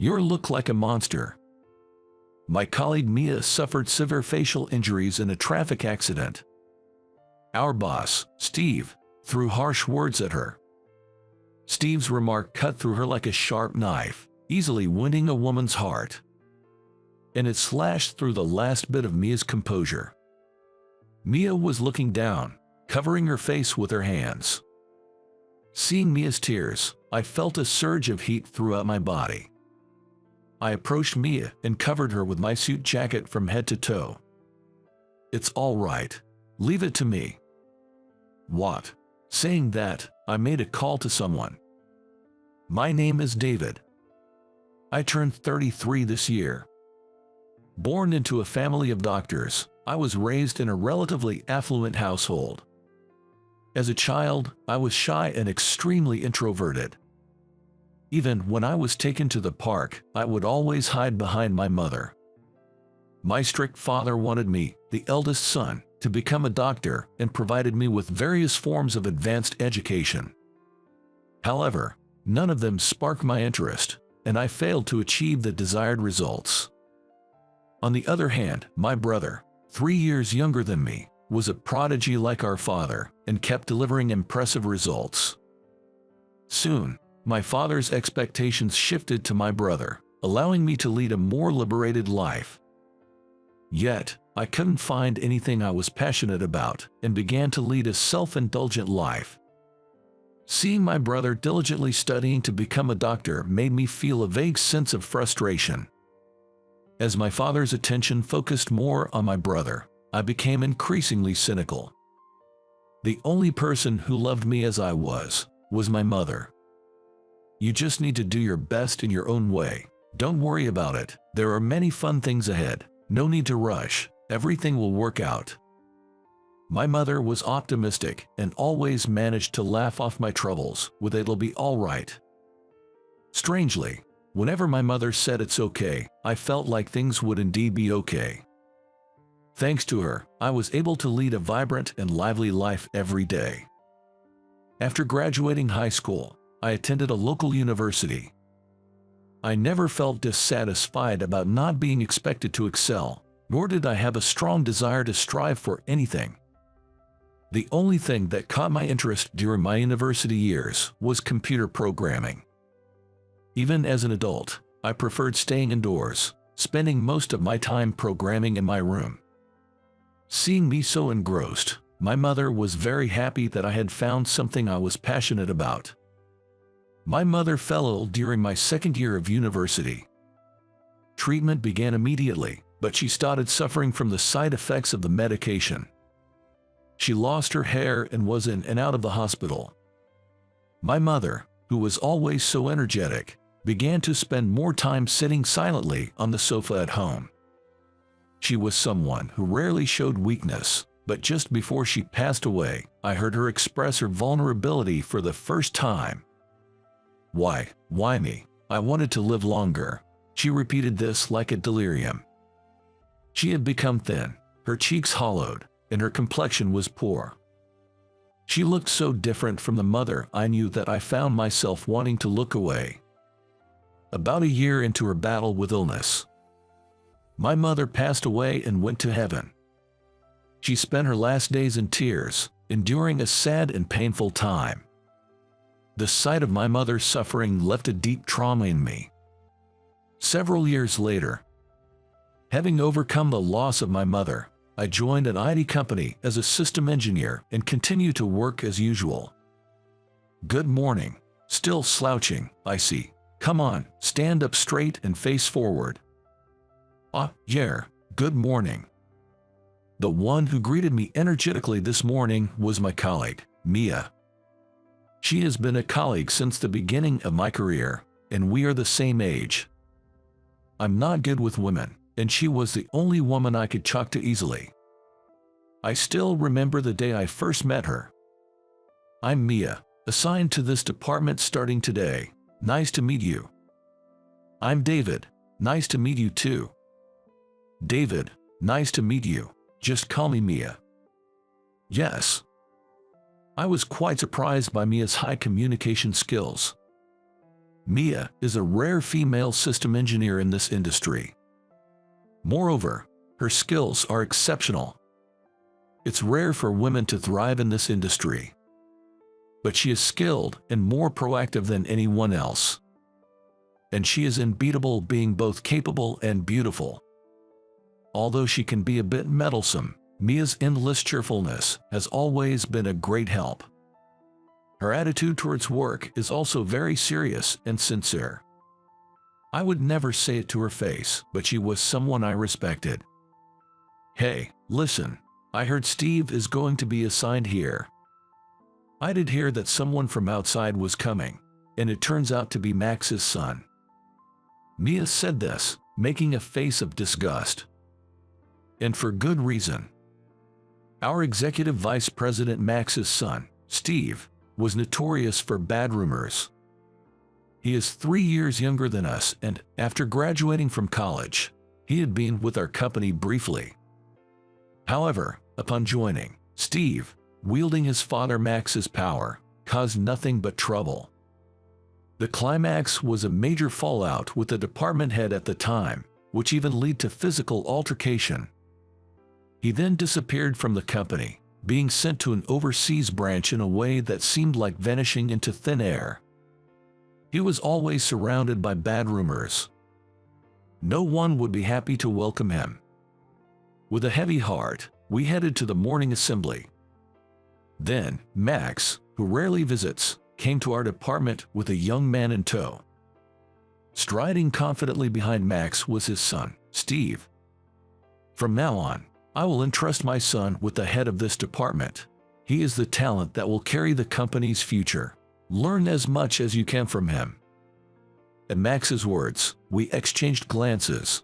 You look like a monster. My colleague Mia suffered severe facial injuries in a traffic accident. Our boss, Steve, threw harsh words at her. Steve's remark cut through her like a sharp knife, easily wounding a woman's heart. And it slashed through the last bit of Mia's composure. Mia was looking down, covering her face with her hands. Seeing Mia's tears, I felt a surge of heat throughout my body. I approached Mia and covered her with my suit jacket from head to toe. "It's all right. Leave it to me." "What?" Saying that, I made a call to someone. "My name is David. I turned 33 this year. Born into a family of doctors, I was raised in a relatively affluent household. As a child, I was shy and extremely introverted. Even when I was taken to the park, I would always hide behind my mother. My strict father wanted me, the eldest son, to become a doctor and provided me with various forms of advanced education. However, none of them sparked my interest, and I failed to achieve the desired results. On the other hand, my brother, 3 years younger than me, was a prodigy like our father and kept delivering impressive results. Soon, my father's expectations shifted to my brother, allowing me to lead a more liberated life. Yet, I couldn't find anything I was passionate about and began to lead a self-indulgent life. Seeing my brother diligently studying to become a doctor made me feel a vague sense of frustration. As my father's attention focused more on my brother, I became increasingly cynical. The only person who loved me as I was my mother. "You just need to do your best in your own way. Don't worry about it. There are many fun things ahead. No need to rush. Everything will work out." My mother was optimistic and always managed to laugh off my troubles with "it'll be all right." Strangely, whenever my mother said it's okay, I felt like things would indeed be okay. Thanks to her, I was able to lead a vibrant and lively life every day. After graduating high school, I attended a local university. I never felt dissatisfied about not being expected to excel, nor did I have a strong desire to strive for anything. The only thing that caught my interest during my university years was computer programming. Even as an adult, I preferred staying indoors, spending most of my time programming in my room. Seeing me so engrossed, my mother was very happy that I had found something I was passionate about. My mother fell ill during my second year of university. Treatment began immediately, but she started suffering from the side effects of the medication. She lost her hair and was in and out of the hospital. My mother, who was always so energetic, began to spend more time sitting silently on the sofa at home. She was someone who rarely showed weakness, but just before she passed away, I heard her express her vulnerability for the first time. Why me? I wanted to live longer." She repeated this like a delirium. She had become thin, her cheeks hollowed, and her complexion was poor. She looked so different from the mother I knew that I found myself wanting to look away. About a year into her battle with illness, my mother passed away and went to heaven. She spent her last days in tears, enduring a sad and painful time. The sight of my mother suffering left a deep trauma in me. Several years later, having overcome the loss of my mother, I joined an IT company as a system engineer and continue to work as usual. "Good morning." Still slouching, I see. "Come on, stand up straight and face forward." Yeah, good morning." The one who greeted me energetically this morning was my colleague, Mia. She has been a colleague since the beginning of my career, and we are the same age. I'm not good with women, and she was the only woman I could talk to easily. I still remember the day I first met her. "I'm Mia, assigned to this department starting today. Nice to meet you." "I'm David. Nice to meet you too." "David, nice to meet you. Just call me Mia." Yes. I was quite surprised by Mia's high communication skills. Mia is a rare female system engineer in this industry. Moreover, her skills are exceptional. It's rare for women to thrive in this industry. But she is skilled and more proactive than anyone else. And she is unbeatable, being both capable and beautiful. Although she can be a bit meddlesome, Mia's endless cheerfulness has always been a great help. Her attitude towards work is also very serious and sincere. I would never say it to her face, but she was someone I respected. "Hey, listen, I heard Steve is going to be assigned here. I did hear that someone from outside was coming, and it turns out to be Max's son." Mia said this, making a face of disgust. And for good reason. Our executive vice president Max's son, Steve, was notorious for bad rumors. He is 3 years younger than us, and after graduating from college, he had been with our company briefly. However, upon joining, Steve, wielding his father Max's power, caused nothing but trouble. The climax was a major fallout with the department head at the time, which even led to physical altercation. He then disappeared from the company, being sent to an overseas branch in a way that seemed like vanishing into thin air. He was always surrounded by bad rumors. No one would be happy to welcome him. With a heavy heart, we headed to the morning assembly. Then, Max, who rarely visits, came to our department with a young man in tow. Striding confidently behind Max was his son, Steve. "From now on, I will entrust my son with the head of this department. He is the talent that will carry the company's future. Learn as much as you can from him." At Max's words, we exchanged glances.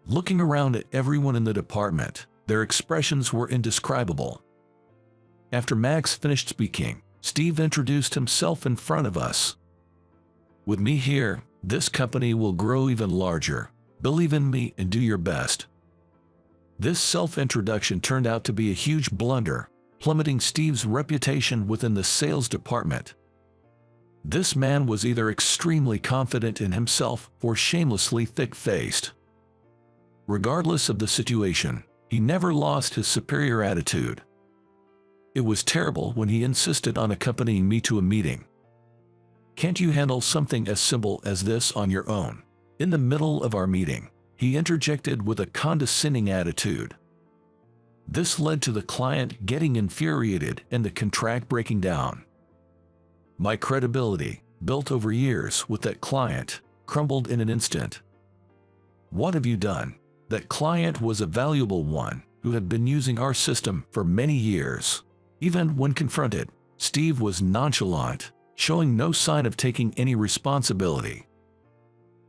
Looking around at everyone in the department, their expressions were indescribable. After Max finished speaking, Steve introduced himself in front of us. "With me here, this company will grow even larger. Believe in me and do your best." This self-introduction turned out to be a huge blunder, plummeting Steve's reputation within the sales department. This man was either extremely confident in himself or shamelessly thick-faced. Regardless of the situation, he never lost his superior attitude. It was terrible when he insisted on accompanying me to a meeting. "Can't you handle something as simple as this on your own?" In the middle of our meeting, he interjected with a condescending attitude. This led to the client getting infuriated and the contract breaking down. My credibility, built over years with that client, crumbled in an instant. "What have you done?" That client was a valuable one who had been using our system for many years. Even when confronted, Steve was nonchalant, showing no sign of taking any responsibility.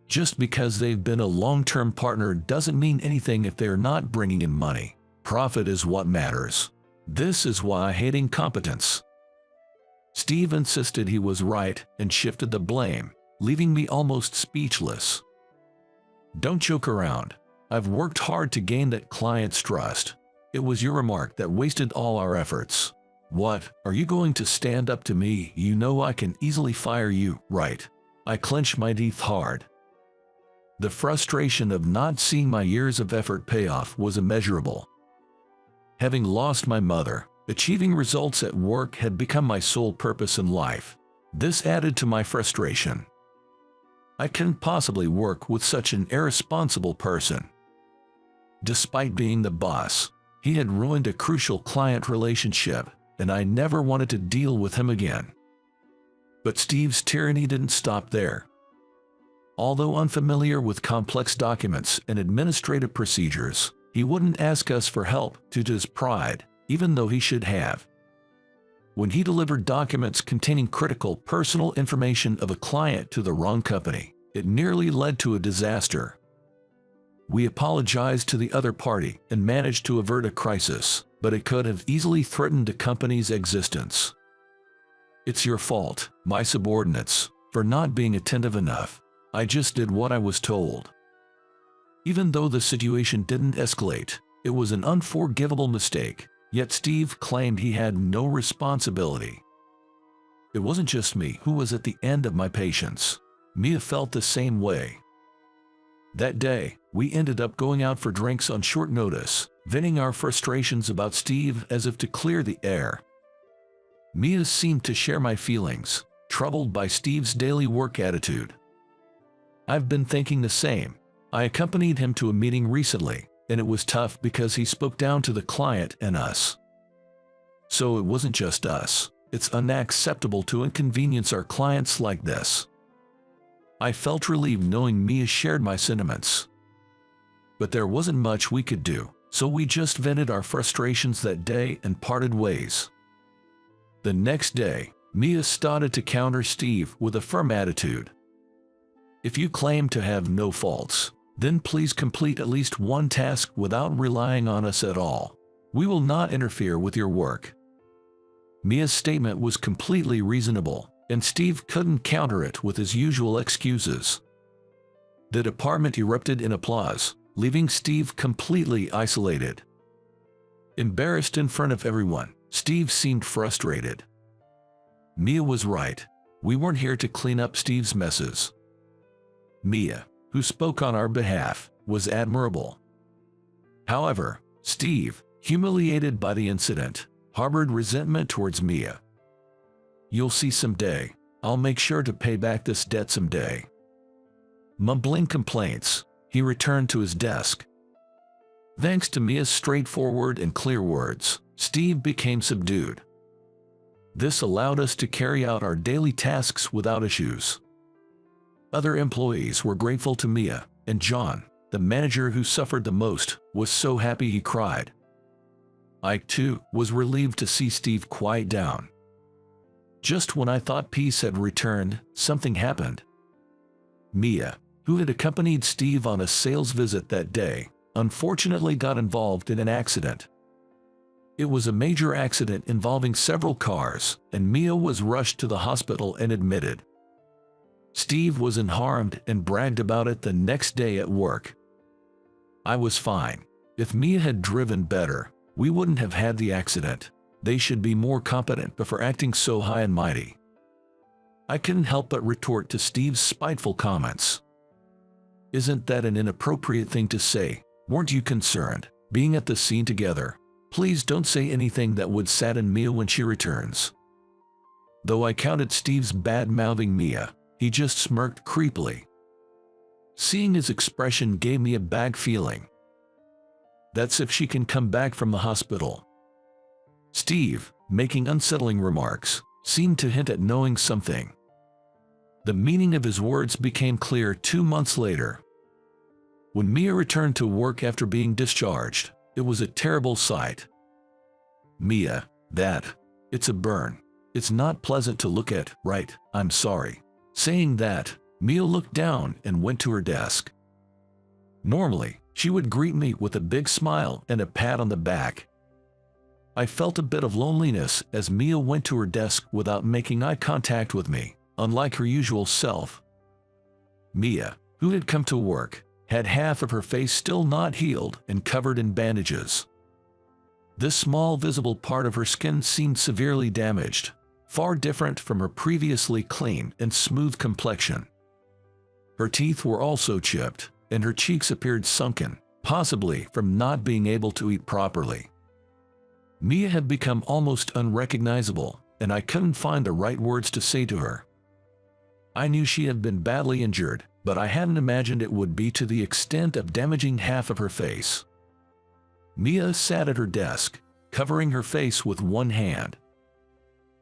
Just because they've been a long-term partner doesn't mean anything if they're not bringing in money. Profit is what matters. This is why I hate incompetence. Steve insisted he was right and shifted the blame, leaving me almost speechless. "Don't joke around. I've worked hard to gain that client's trust. It was your remark that wasted all our efforts. What, are you going to stand up to me? You know I can easily fire you, right?" I clenched my teeth hard. The frustration of not seeing my years of effort pay off was immeasurable. Having lost my mother, achieving results at work had become my sole purpose in life. This added to my frustration. I couldn't possibly work with such an irresponsible person. Despite being the boss, he had ruined a crucial client relationship, and I never wanted to deal with him again. But Steve's tyranny didn't stop there. Although unfamiliar with complex documents and administrative procedures, he wouldn't ask us for help due to his pride, even though he should have. When he delivered documents containing critical personal information of a client to the wrong company, it nearly led to a disaster. We apologized to the other party and managed to avert a crisis, but it could have easily threatened the company's existence. "It's your fault, my subordinates, for not being attentive enough. I just did what I was told." Even though the situation didn't escalate, it was an unforgivable mistake, yet Steve claimed he had no responsibility. It wasn't just me who was at the end of my patience. Mia felt the same way. That day, we ended up going out for drinks on short notice, venting our frustrations about Steve as if to clear the air. Mia seemed to share my feelings, troubled by Steve's daily work attitude. I've been thinking the same. I accompanied him to a meeting recently, and it was tough because he spoke down to the client and us. So it wasn't just us. It's unacceptable to inconvenience our clients like this. I felt relieved knowing Mia shared my sentiments. But there wasn't much we could do, so we just vented our frustrations that day and parted ways. The next day, Mia started to counter Steve with a firm attitude. If you claim to have no faults, then please complete at least one task without relying on us at all. We will not interfere with your work. Mia's statement was completely reasonable, and Steve couldn't counter it with his usual excuses. The department erupted in applause, leaving Steve completely isolated. Embarrassed in front of everyone, Steve seemed frustrated. Mia was right. We weren't here to clean up Steve's messes. Mia, who spoke on our behalf, was admirable. However, Steve, humiliated by the incident, harbored resentment towards Mia. You'll see someday. I'll make sure to pay back this debt someday. Mumbling complaints, he returned to his desk. Thanks to Mia's straightforward and clear words, Steve became subdued. This allowed us to carry out our daily tasks without issues. Other employees were grateful to Mia, and John, the manager who suffered the most, was so happy he cried. I, too, was relieved to see Steve quiet down. Just when I thought peace had returned, something happened. Mia, who had accompanied Steve on a sales visit that day, unfortunately got involved in an accident. It was a major accident involving several cars, and Mia was rushed to the hospital and admitted. Steve was unharmed and bragged about it the next day at work. I was fine. If Mia had driven better, we wouldn't have had the accident. They should be more competent before acting so high and mighty. I couldn't help but retort to Steve's spiteful comments. Isn't that an inappropriate thing to say? Weren't you concerned, being at the scene together? Please don't say anything that would sadden Mia when she returns. Though I counted Steve's bad-mouthing Mia, he just smirked creepily. Seeing his expression gave me a bad feeling. That's if she can come back from the hospital. Steve, making unsettling remarks, seemed to hint at knowing something. The meaning of his words became clear 2 months later. When Mia returned to work after being discharged, it was a terrible sight. Mia, it's a burn. It's not pleasant to look at, right? I'm sorry. Saying that, Mia looked down and went to her desk. Normally, she would greet me with a big smile and a pat on the back. I felt a bit of loneliness as Mia went to her desk without making eye contact with me, unlike her usual self. Mia, who had come to work, had half of her face still not healed and covered in bandages. This small visible part of her skin seemed severely damaged, far different from her previously clean and smooth complexion. Her teeth were also chipped, and her cheeks appeared sunken, possibly from not being able to eat properly. Mia had become almost unrecognizable, and I couldn't find the right words to say to her. I knew she had been badly injured, but I hadn't imagined it would be to the extent of damaging half of her face. Mia sat at her desk, covering her face with one hand.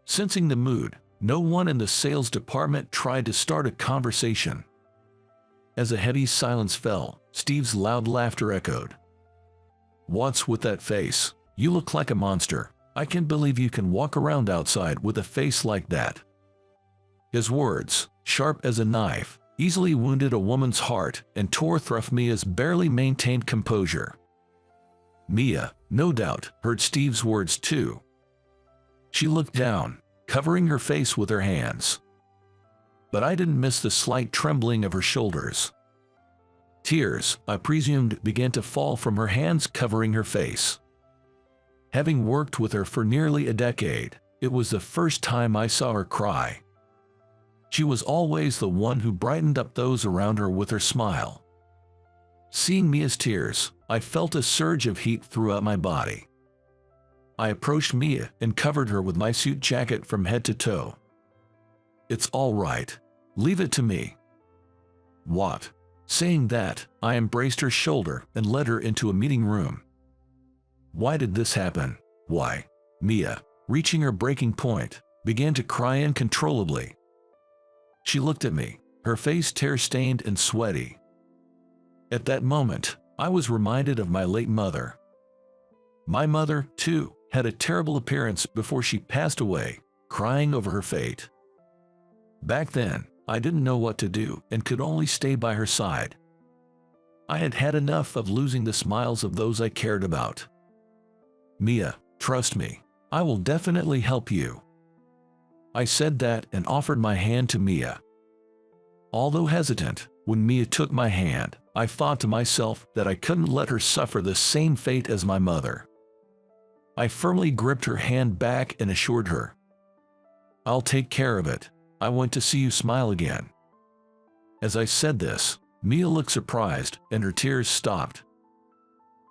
Sensing the mood, no one in the sales department tried to start a conversation. As a heavy silence fell, Steve's loud laughter echoed. What's with that face? You look like a monster. I can't believe you can walk around outside with a face like that. His words, sharp as a knife, easily wounded a woman's heart and tore through Mia's barely maintained composure. Mia, no doubt, heard Steve's words too. She looked down, covering her face with her hands. But I didn't miss the slight trembling of her shoulders. Tears, I presumed, began to fall from her hands covering her face. Having worked with her for nearly a decade, It was the first time I saw her cry. She was always the one who brightened up those around her with her smile. Seeing Mia's tears, I felt a surge of heat throughout my body. I approached Mia and covered her with my suit jacket from head to toe. "It's all right. Leave it to me." "What?" Saying that, I embraced her shoulder and led her into a meeting room. "Why did this happen? Why?" Mia, reaching her breaking point, began to cry uncontrollably. She looked at me, her face tear-stained and sweaty. At that moment, I was reminded of my late mother. My mother, too, had a terrible appearance before she passed away, crying over her fate. Back then, I didn't know what to do and could only stay by her side. I had had enough of losing the smiles of those I cared about. "Mia, trust me. I will definitely help you." I said that and offered my hand to Mia. Although hesitant, when Mia took my hand, I thought to myself that I couldn't let her suffer the same fate as my mother. I firmly gripped her hand back and assured her, "I'll take care of it. I want to see you smile again." As I said this, Mia looked surprised and her tears stopped.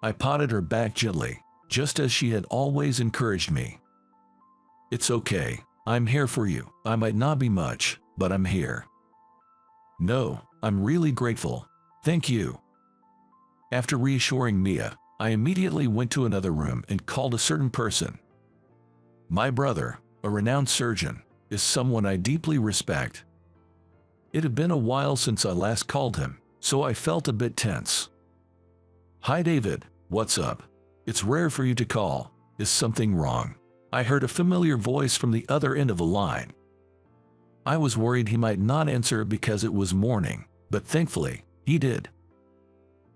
I patted her back gently, just as she had always encouraged me. "It's okay. I'm here for you. I might not be much, but I'm here." "No, I'm really grateful. Thank you." After reassuring Mia, I immediately went to another room and called a certain person. My brother, a renowned surgeon, is someone I deeply respect. It had been a while since I last called him, so I felt a bit tense. "Hi David, what's up? It's rare for you to call. Is something wrong?" I heard a familiar voice from the other end of the line. I was worried he might not answer because it was morning, but thankfully, he did.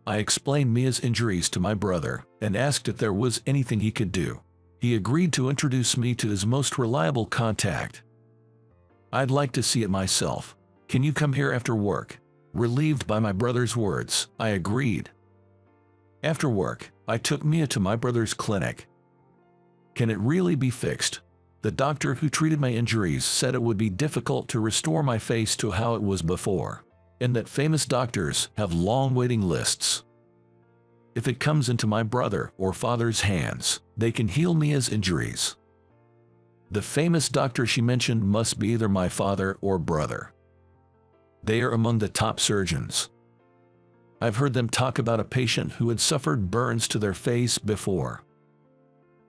I explained Mia's injuries to my brother and asked if there was anything he could do. He agreed to introduce me to his most reliable contact. "I'd like to see it myself. Can you come here after work?" Relieved by my brother's words, I agreed. After work, I took Mia to my brother's clinic. "Can it really be fixed?" The doctor who treated my injuries said it would be difficult to restore my face to how it was before, and that famous doctors have long waiting lists. If it comes into my brother or father's hands, they can heal Mia's injuries. The famous doctor she mentioned must be either my father or brother. They are among the top surgeons. I've heard them talk about a patient who had suffered burns to their face before.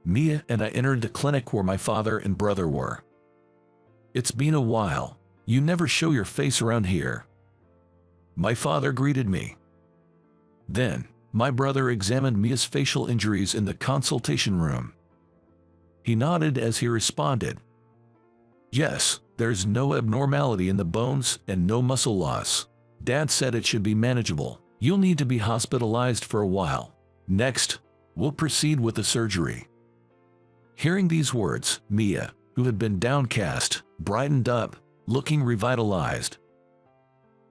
Mia and I entered the clinic where my father and brother were. "It's been a while. You never show your face around here." My father greeted me. Then, my brother examined Mia's facial injuries in the consultation room. He nodded as he responded, "Yes, there's no abnormality in the bones and no muscle loss. Dad said it should be manageable. You'll need to be hospitalized for a while. Next, we'll proceed with the surgery." Hearing these words, Mia, who had been downcast, brightened up, looking revitalized.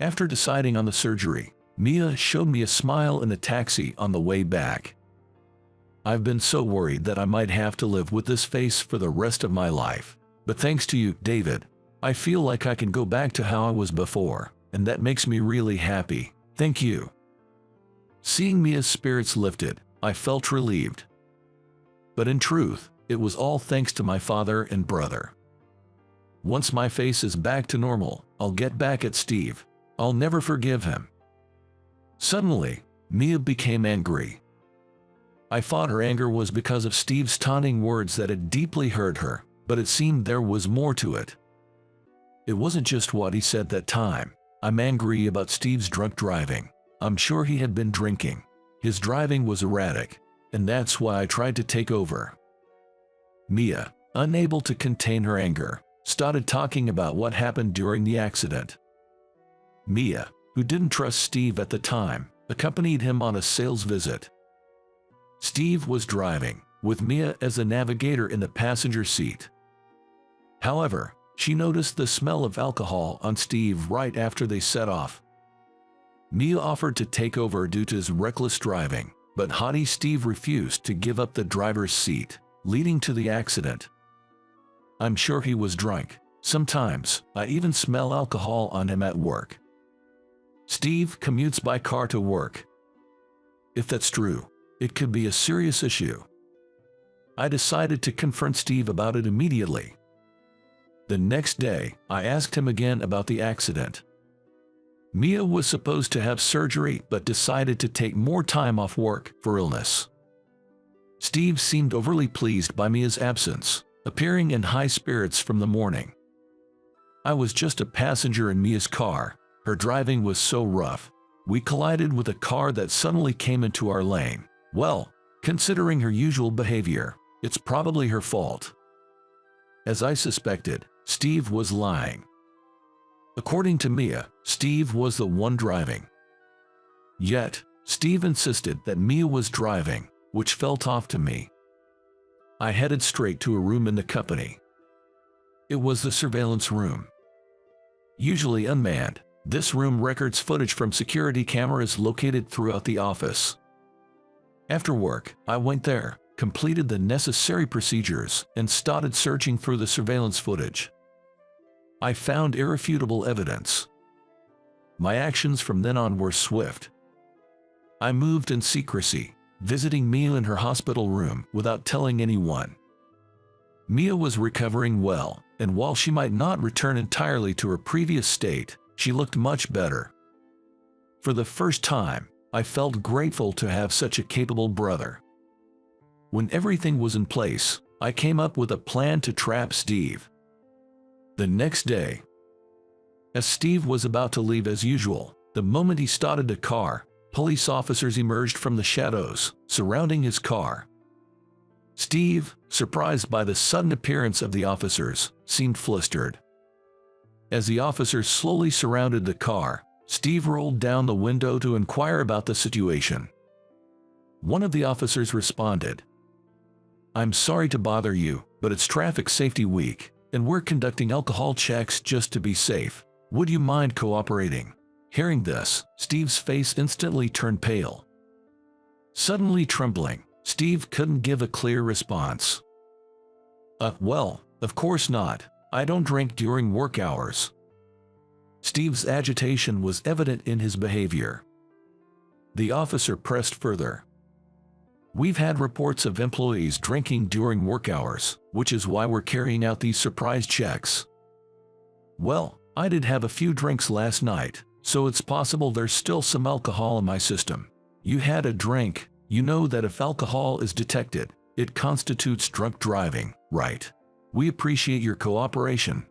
After deciding on the surgery, Mia showed me a smile in a taxi on the way back. "I've been so worried that I might have to live with this face for the rest of my life. But thanks to you, David, I feel like I can go back to how I was before, and that makes me really happy. Thank you." Seeing Mia's spirits lifted, I felt relieved. But in truth, it was all thanks to my father and brother. Once my face is back to normal, I'll get back at Steve. I'll never forgive him. Suddenly, Mia became angry. I thought her anger was because of Steve's taunting words that had deeply hurt her, but it seemed there was more to it. It wasn't just what he said that time. "I'm angry about Steve's drunk driving. I'm sure he had been drinking. His driving was erratic, and that's why I tried to take over." Mia, unable to contain her anger, started talking about what happened during the accident. Mia, who didn't trust Steve at the time, accompanied him on a sales visit. Steve was driving, with Mia as a navigator in the passenger seat. However, she noticed the smell of alcohol on Steve right after they set off. Mia offered to take over due to his reckless driving, but haughty Steve refused to give up the driver's seat, leading to the accident. I'm sure he was drunk. Sometimes, I even smell alcohol on him at work. Steve commutes by car to work. If that's true, it could be a serious issue. I decided to confront Steve about it immediately. The next day, I asked him again about the accident. Mia was supposed to have surgery but decided to take more time off work for illness. Steve seemed overly pleased by Mia's absence, appearing in high spirits from the morning. I was just a passenger in Mia's car. Her driving was so rough. We collided with a car that suddenly came into our lane. Well, considering her usual behavior, it's probably her fault. As I suspected, Steve was lying. According to Mia, Steve was the one driving. Yet, Steve insisted that Mia was driving, which felt off to me. I headed straight to a room in the company. It was the surveillance room. Usually unmanned, this room records footage from security cameras located throughout the office. After work, I went there, completed the necessary procedures, and started searching through the surveillance footage. I found irrefutable evidence. My actions from then on were swift. I moved in secrecy, visiting Mia in her hospital room without telling anyone. Mia was recovering well, and while she might not return entirely to her previous state, she looked much better. For the first time, I felt grateful to have such a capable brother. When everything was in place, I came up with a plan to trap Steve. The next day, as Steve was about to leave as usual, the moment he started the car, police officers emerged from the shadows, surrounding his car. Steve, surprised by the sudden appearance of the officers, seemed flustered. As the officers slowly surrounded the car, Steve rolled down the window to inquire about the situation. One of the officers responded, "I'm sorry to bother you, but it's Traffic Safety Week, and we're conducting alcohol checks just to be safe. Would you mind cooperating?" Hearing this, Steve's face instantly turned pale. Suddenly trembling, Steve couldn't give a clear response. Well, of course not. I don't drink during work hours." Steve's agitation was evident in his behavior. The officer pressed further. "We've had reports of employees drinking during work hours, which is why we're carrying out these surprise checks." "Well, I did have a few drinks last night, so it's possible there's still some alcohol in my system." "You had a drink. You know that if alcohol is detected, it constitutes drunk driving, right? We appreciate your cooperation."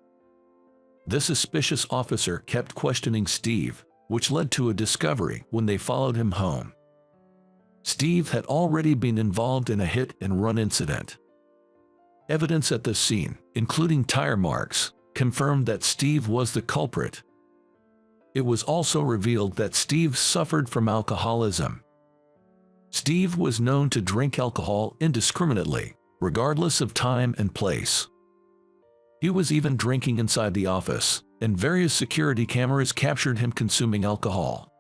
The suspicious officer kept questioning Steve, which led to a discovery when they followed him home. Steve had already been involved in a hit-and-run incident. Evidence at the scene, including tire marks, confirmed that Steve was the culprit. It was also revealed that Steve suffered from alcoholism. Steve was known to drink alcohol indiscriminately, regardless of time and place. He was even drinking inside the office, and various security cameras captured him consuming alcohol.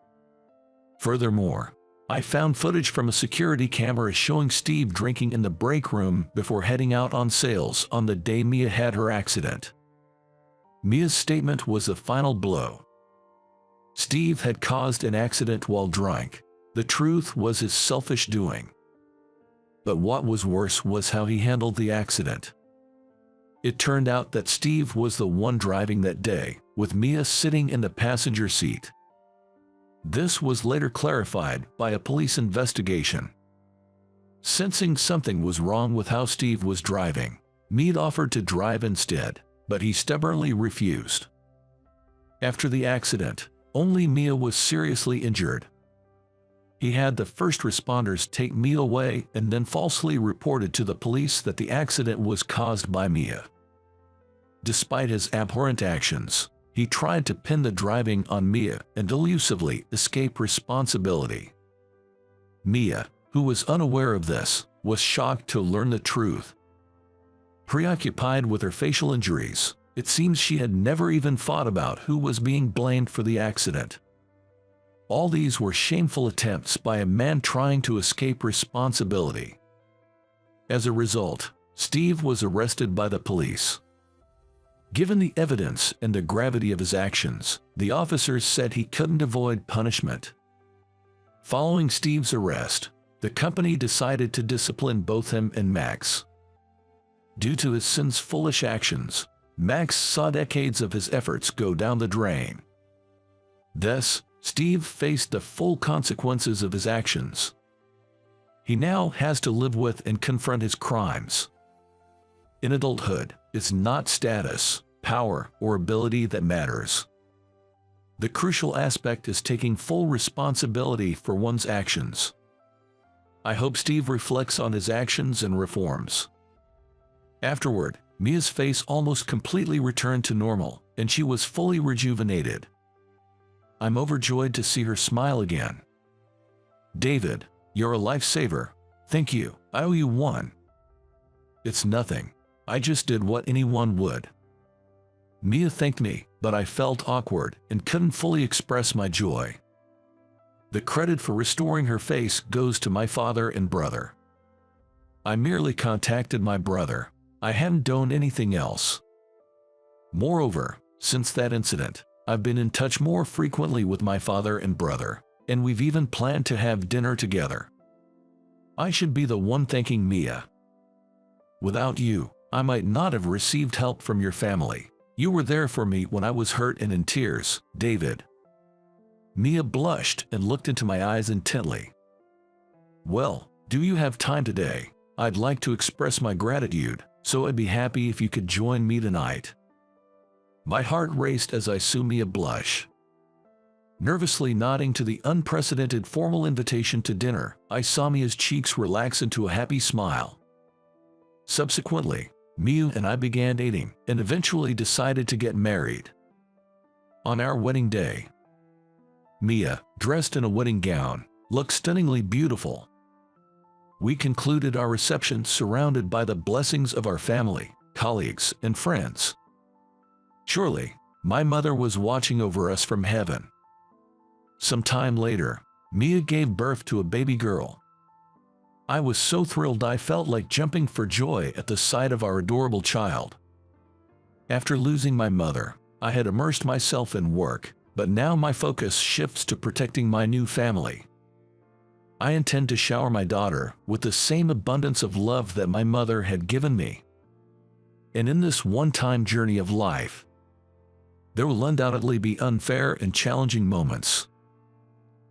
Furthermore, I found footage from a security camera showing Steve drinking in the break room before heading out on sales on the day Mia had her accident. Mia's statement was the final blow. Steve had caused an accident while drunk. The truth was his selfish doing. But what was worse was how he handled the accident. It turned out that Steve was the one driving that day, with Mia sitting in the passenger seat. This was later clarified by a police investigation. Sensing something was wrong with how Steve was driving, Mia offered to drive instead, but he stubbornly refused. After the accident, only Mia was seriously injured. He had the first responders take Mia away and then falsely reported to the police that the accident was caused by Mia. Despite his abhorrent actions, he tried to pin the driving on Mia and elusively escape responsibility. Mia, who was unaware of this, was shocked to learn the truth. Preoccupied with her facial injuries, it seems she had never even thought about who was being blamed for the accident. All these were shameful attempts by a man trying to escape responsibility. As a result, Steve was arrested by the police. Given the evidence and the gravity of his actions, the officers said he couldn't avoid punishment. Following Steve's arrest, the company decided to discipline both him and Max. Due to his son's foolish actions, Max saw decades of his efforts go down the drain. Thus, Steve faced the full consequences of his actions. He now has to live with and confront his crimes. In adulthood, it's not status, power, or ability that matters. The crucial aspect is taking full responsibility for one's actions. I hope Steve reflects on his actions and reforms. Afterward, Mia's face almost completely returned to normal, and she was fully rejuvenated. I'm overjoyed to see her smile again. David, you're a lifesaver. Thank you. I owe you one. It's nothing. I just did what anyone would. Mia thanked me, but I felt awkward and couldn't fully express my joy. The credit for restoring her face goes to my father and brother. I merely contacted my brother. I hadn't done anything else. Moreover, since that incident, I've been in touch more frequently with my father and brother, and we've even planned to have dinner together. I should be the one thanking Mia. Without you, I might not have received help from your family. You were there for me when I was hurt and in tears, David. Mia blushed and looked into my eyes intently. Well, do you have time today? I'd like to express my gratitude, so I'd be happy if you could join me tonight. My heart raced as I saw Mia blush. Nervously nodding to the unprecedented formal invitation to dinner, I saw Mia's cheeks relax into a happy smile. Subsequently, Mia and I began dating and eventually decided to get married. On our wedding day, Mia, dressed in a wedding gown, looked stunningly beautiful. We concluded our reception surrounded by the blessings of our family, colleagues, and friends. Surely, my mother was watching over us from heaven. Some time later, Mia gave birth to a baby girl. I was so thrilled I felt like jumping for joy at the sight of our adorable child. After losing my mother, I had immersed myself in work, but now my focus shifts to protecting my new family. I intend to shower my daughter with the same abundance of love that my mother had given me. And in this one-time journey of life, there will undoubtedly be unfair and challenging moments.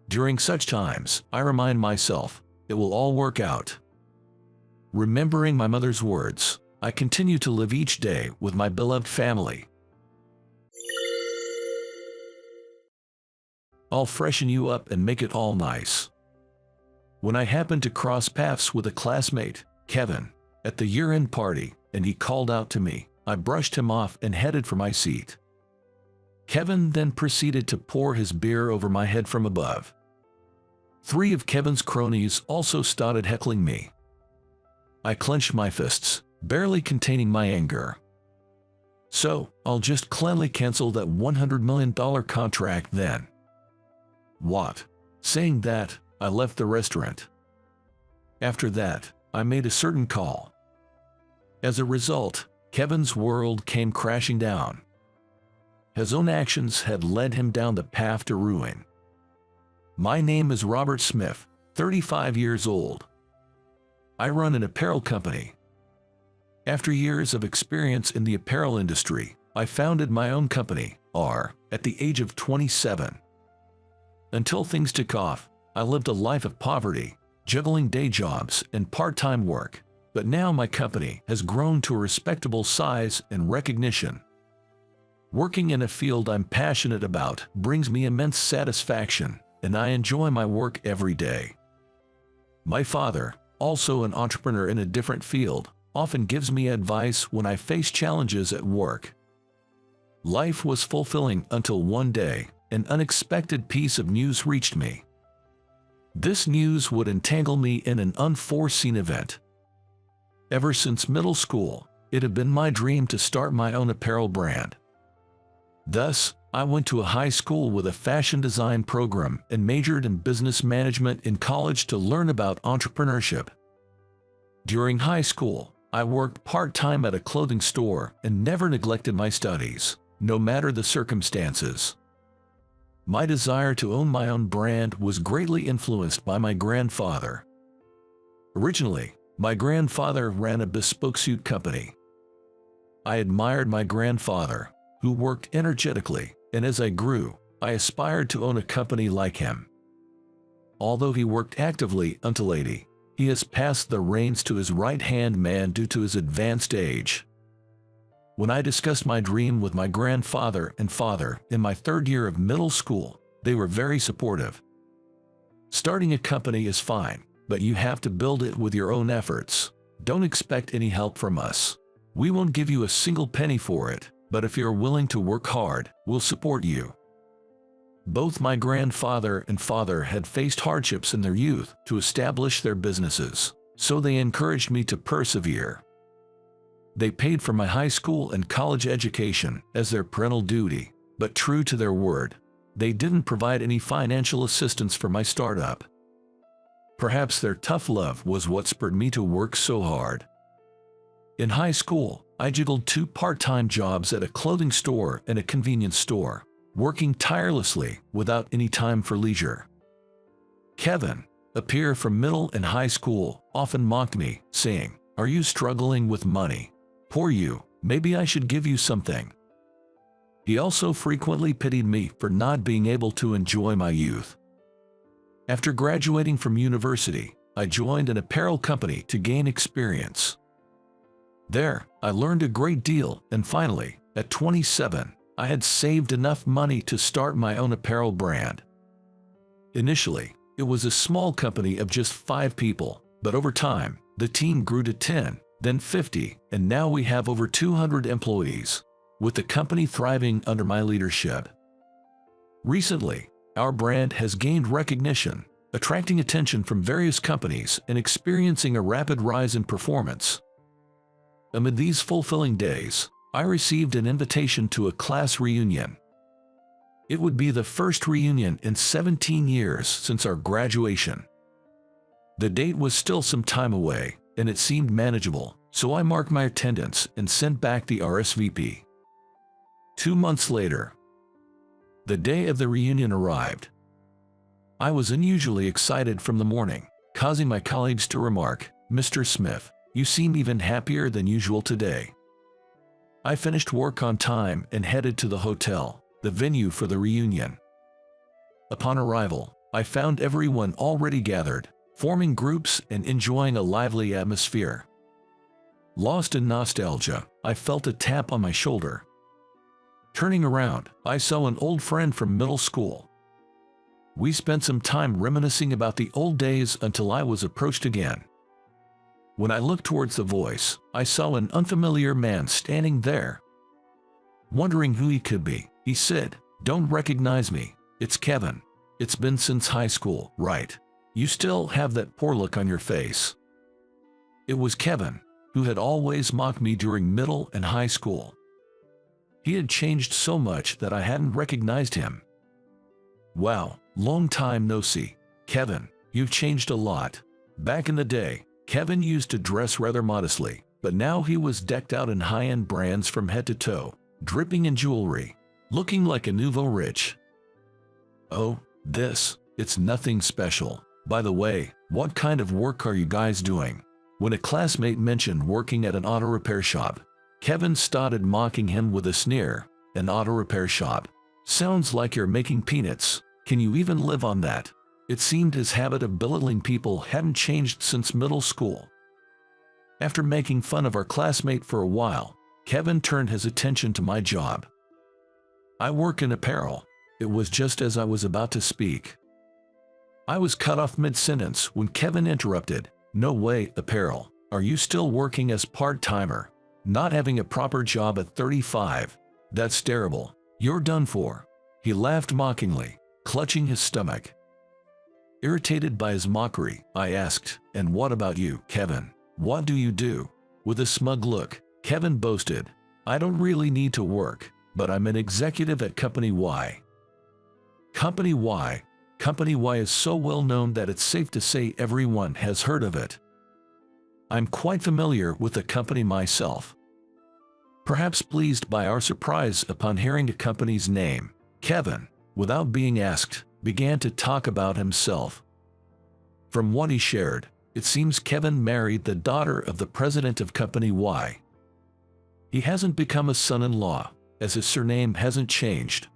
During such times, I remind myself, it will all work out. Remembering my mother's words, I continue to live each day with my beloved family. I'll freshen you up and make it all nice. When I happened to cross paths with a classmate, Kevin, at the year-end party, and he called out to me, I brushed him off and headed for my seat. Kevin then proceeded to pour his beer over my head from above. 3 of Kevin's cronies also started heckling me. I clenched my fists, barely containing my anger. So, I'll just cleanly cancel that $100 million contract then. What? Saying that, I left the restaurant. After that, I made a certain call. As a result, Kevin's world came crashing down. His own actions had led him down the path to ruin. My name is Robert Smith, 35 years old. I run an apparel company. After years of experience in the apparel industry, I founded my own company, at the age of 27. Until things took off, I lived a life of poverty, juggling day jobs and part-time work, but now my company has grown to a respectable size and recognition. Working in a field I'm passionate about brings me immense satisfaction, and I enjoy my work every day. My father, also an entrepreneur in a different field, often gives me advice when I face challenges at work. Life was fulfilling until one day, an unexpected piece of news reached me. This news would entangle me in an unforeseen event. Ever since middle school, it had been my dream to start my own apparel brand. Thus, I went to a high school with a fashion design program and majored in business management in college to learn about entrepreneurship. During high school, I worked part-time at a clothing store and never neglected my studies, no matter the circumstances. My desire to own my own brand was greatly influenced by my grandfather. Originally, my grandfather ran a bespoke suit company. I admired my grandfather, who worked energetically, and as I grew, I aspired to own a company like him. Although he worked actively until 80, he has passed the reins to his right-hand man due to his advanced age. When I discussed my dream with my grandfather and father in my third year of middle school, they were very supportive. Starting a company is fine, but you have to build it with your own efforts. Don't expect any help from us. We won't give you a single penny for it, but if you're willing to work hard, we'll support you. Both my grandfather and father had faced hardships in their youth to establish their businesses, so they encouraged me to persevere. They paid for my high school and college education as their parental duty, but true to their word, they didn't provide any financial assistance for my startup. Perhaps their tough love was what spurred me to work so hard. In high school, I juggled 2 part-time jobs at a clothing store and a convenience store, working tirelessly without any time for leisure. Kevin, a peer from middle and high school, often mocked me, saying, "Are you struggling with money? Poor you, maybe I should give you something." He also frequently pitied me for not being able to enjoy my youth. After graduating from university, I joined an apparel company to gain experience. There, I learned a great deal, and finally, at 27, I had saved enough money to start my own apparel brand. Initially, it was a small company of just 5 people, but over time, the team grew to 10, then 50, and now we have over 200 employees, with the company thriving under my leadership. Recently, our brand has gained recognition, attracting attention from various companies and experiencing a rapid rise in performance. Amid these fulfilling days, I received an invitation to a class reunion. It would be the first reunion in 17 years since our graduation. The date was still some time away, and it seemed manageable, so I marked my attendance and sent back the RSVP. 2 months later, the day of the reunion arrived. I was unusually excited from the morning, causing my colleagues to remark, "Mr. Smith, you seem even happier than usual today." I finished work on time and headed to the hotel, the venue for the reunion. Upon arrival, I found everyone already gathered, forming groups and enjoying a lively atmosphere. Lost in nostalgia, I felt a tap on my shoulder. Turning around, I saw an old friend from middle school. We spent some time reminiscing about the old days until I was approached again. When I looked towards the voice, I saw an unfamiliar man standing there. Wondering who he could be, he said, "Don't recognize me, it's Kevin. It's been since high school, right? You still have that poor look on your face." It was Kevin, who had always mocked me during middle and high school. He had changed so much that I hadn't recognized him. "Wow, long time no see. Kevin, you've changed a lot. Back in the day, Kevin used to dress rather modestly, but now he was decked out in high-end brands from head to toe, dripping in jewelry, looking like a nouveau riche." "Oh, it's nothing special. By the way, what kind of work are you guys doing?" When a classmate mentioned working at an auto repair shop, Kevin started mocking him with a sneer. "An auto repair shop? Sounds like you're making peanuts. Can you even live on that?" It seemed his habit of belittling people hadn't changed since middle school. After making fun of our classmate for a while, Kevin turned his attention to my job. "I work in apparel." It was just as I was about to speak. I was cut off mid-sentence when Kevin interrupted. "No way, apparel. Are you still working as part-timer? Not having a proper job at 35? That's terrible. You're done for." He laughed mockingly, clutching his stomach. Irritated by his mockery, I asked, "And what about you, Kevin? What do you do?" With a smug look, Kevin boasted, "I don't really need to work, but I'm an executive at Company Y." Company Y? Company Y is so well known that it's safe to say everyone has heard of it. I'm quite familiar with the company myself. Perhaps pleased by our surprise upon hearing the company's name, Kevin, without being asked, began to talk about himself. From what he shared, it seems Kevin married the daughter of the president of Company Y. He hasn't become a son-in-law, as his surname hasn't changed.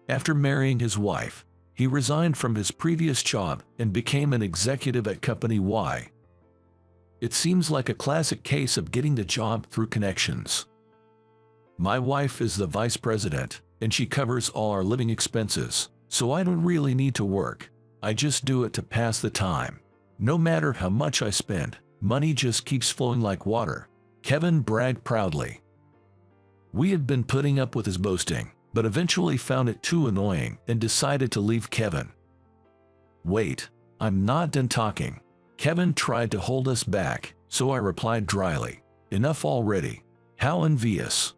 After marrying his wife, he resigned from his previous job and became an executive at Company Y. It seems like a classic case of getting the job through connections. My wife is the vice president, and she covers all our living expenses, so I don't really need to work. I just do it to pass the time. No matter how much I spend, money just keeps flowing like water, Kevin bragged proudly. We had been putting up with his boasting, but eventually found it too annoying and decided to leave Kevin. Wait, I'm not done talking. Kevin tried to hold us back, so I replied dryly, enough already. How envious.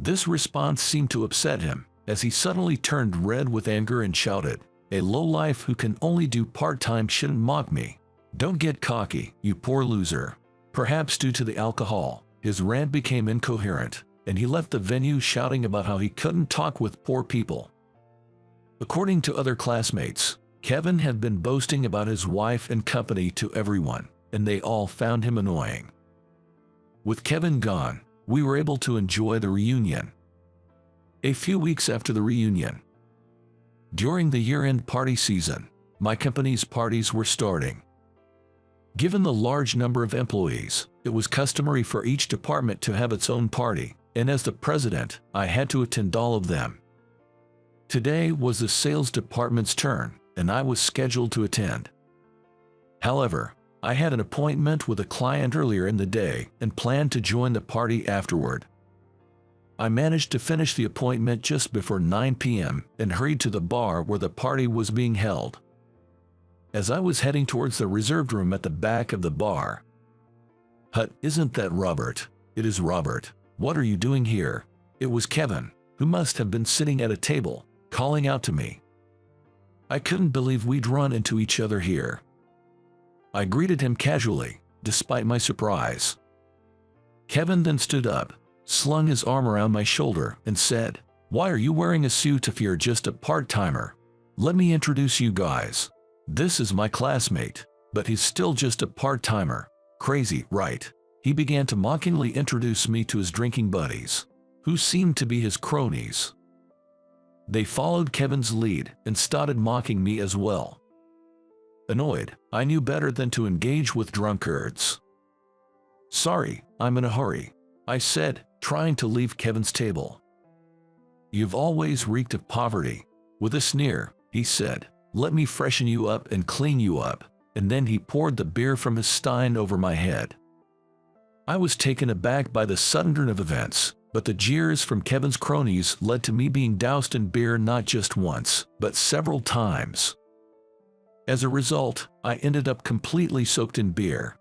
This response seemed to upset him, as he suddenly turned red with anger and shouted, a lowlife who can only do part-time shouldn't mock me. Don't get cocky, you poor loser. Perhaps due to the alcohol, his rant became incoherent, and he left the venue shouting about how he couldn't talk with poor people. According to other classmates, Kevin had been boasting about his wife and company to everyone, and they all found him annoying. With Kevin gone, we were able to enjoy the reunion. A few weeks after the reunion, during the year-end party season, my company's parties were starting. Given the large number of employees, it was customary for each department to have its own party, and as the president, I had to attend all of them. Today was the sales department's turn, and I was scheduled to attend. However, I had an appointment with a client earlier in the day and planned to join the party afterward. I managed to finish the appointment just before 9 p.m. and hurried to the bar where the party was being held. As I was heading towards the reserved room at the back of the bar, "Hut, isn't that Robert?" "It is Robert. What are you doing here?" It was Kevin, who must have been sitting at a table, calling out to me. I couldn't believe we'd run into each other here. I greeted him casually, despite my surprise. Kevin then stood up, slung his arm around my shoulder, and said, "Why are you wearing a suit if you're just a part-timer? Let me introduce you guys. This is my classmate, but he's still just a part-timer. Crazy, right?" He began to mockingly introduce me to his drinking buddies, who seemed to be his cronies. They followed Kevin's lead and started mocking me as well. Annoyed, I knew better than to engage with drunkards. "Sorry, I'm in a hurry," I said, trying to leave Kevin's table. "You've always reeked of poverty." With a sneer, he said, "Let me freshen you up and clean you up," and then he poured the beer from his stein over my head. I was taken aback by the sudden turn of events, but the jeers from Kevin's cronies led to me being doused in beer not just once, but several times. As a result, I ended up completely soaked in beer.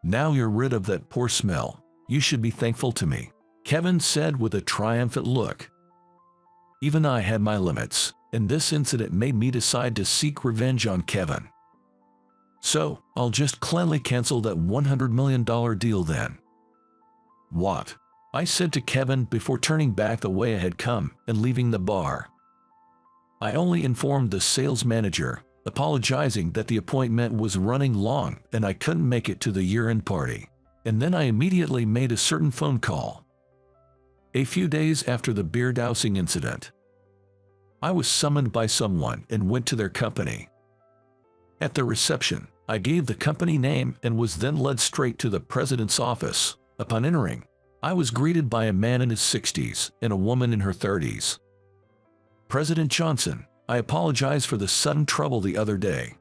"Now you're rid of that poor smell. You should be thankful to me," Kevin said with a triumphant look. Even I had my limits, and this incident made me decide to seek revenge on Kevin. "So, I'll just cleanly cancel that $100 million deal then." "What?" I said to Kevin before turning back the way I had come and leaving the bar. I only informed the sales manager, apologizing that the appointment was running long and I couldn't make it to the year-end party, and then I immediately made a certain phone call. A few days after the beer dousing incident, I was summoned by someone and went to their company. At the reception, I gave the company name and was then led straight to the president's office. Upon entering, I was greeted by a man in his 60s and a woman in her 30s. "President Johnson, I apologize for the sudden trouble the other day."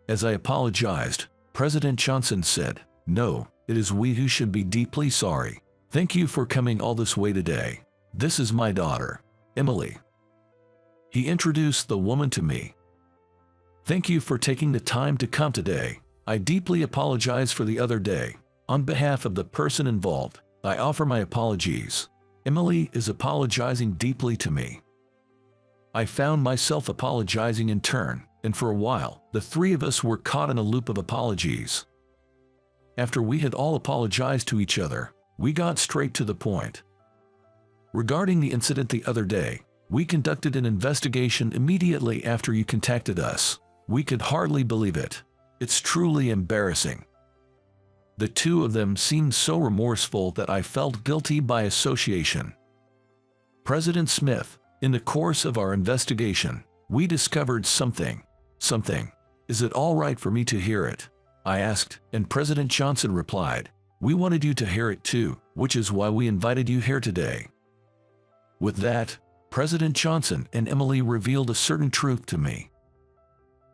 As I apologized, President Johnson said, "No, it is we who should be deeply sorry. Thank you for coming all this way today. This is my daughter, Emily." He introduced the woman to me. "Thank you for taking the time to come today. I deeply apologize for the other day. On behalf of the person involved, I offer my apologies. Emily is apologizing deeply to me." I found myself apologizing in turn, and for a while, the three of us were caught in a loop of apologies. After we had all apologized to each other, we got straight to the point. Regarding the incident the other day, we conducted an investigation immediately after you contacted us. We could hardly believe it. It's truly embarrassing. The two of them seemed so remorseful that I felt guilty by association. President Smith, in the course of our investigation, we discovered something. Is it all right for me to hear it? I asked, and President Johnson replied, we wanted you to hear it too, which is why we invited you here today. With that, President Johnson and Emily revealed a certain truth to me.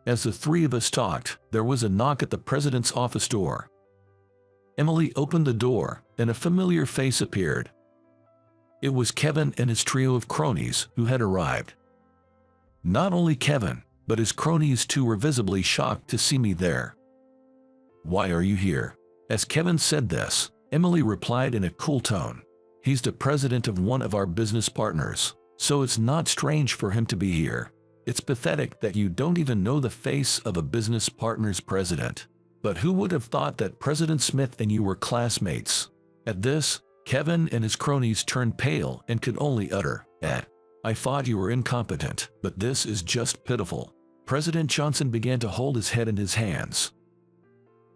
As the three of us talked, there was a knock at the president's office door. Emily opened the door, and a familiar face appeared. It was Kevin and his trio of cronies who had arrived. Not only Kevin, but his cronies too were visibly shocked to see me there. Why are you here? As Kevin said this, Emily replied in a cool tone. He's the president of one of our business partners, so it's not strange for him to be here. It's pathetic that you don't even know the face of a business partner's president. But who would have thought that President Smith and you were classmates? At this, Kevin and his cronies turned pale and could only utter, I thought you were incompetent, but this is just pitiful. President Johnson began to hold his head in his hands.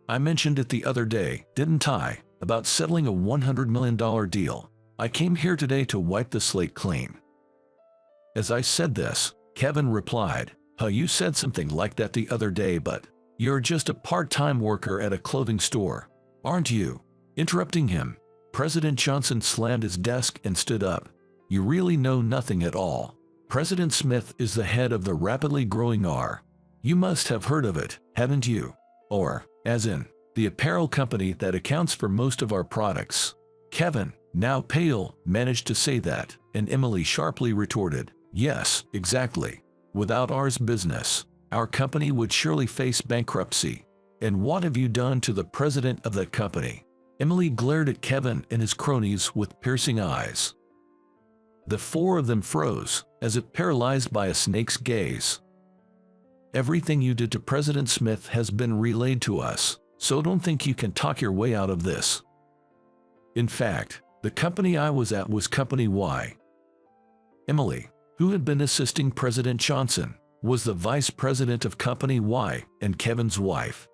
I mentioned it the other day, didn't I, about settling a $100 million deal. I came here today to wipe the slate clean. As I said this, Kevin replied, you said something like that the other day, but you're just a part-time worker at a clothing store, aren't you? Interrupting him, President Johnson slammed his desk and stood up. You really know nothing at all. President Smith is the head of the rapidly growing R. You must have heard of it, haven't you? Or, as in, the apparel company that accounts for most of our products. Kevin, now pale, managed to say that, and Emily sharply retorted, yes, exactly. Without ours business, our company would surely face bankruptcy. And what have you done to the president of that company? Emily glared at Kevin and his cronies with piercing eyes. The four of them froze, as if paralyzed by a snake's gaze. Everything you did to President Smith has been relayed to us, so don't think you can talk your way out of this. In fact, the company I was at was Company Y. Emily, who had been assisting President Johnson, was the vice president of Company Y and Kevin's wife.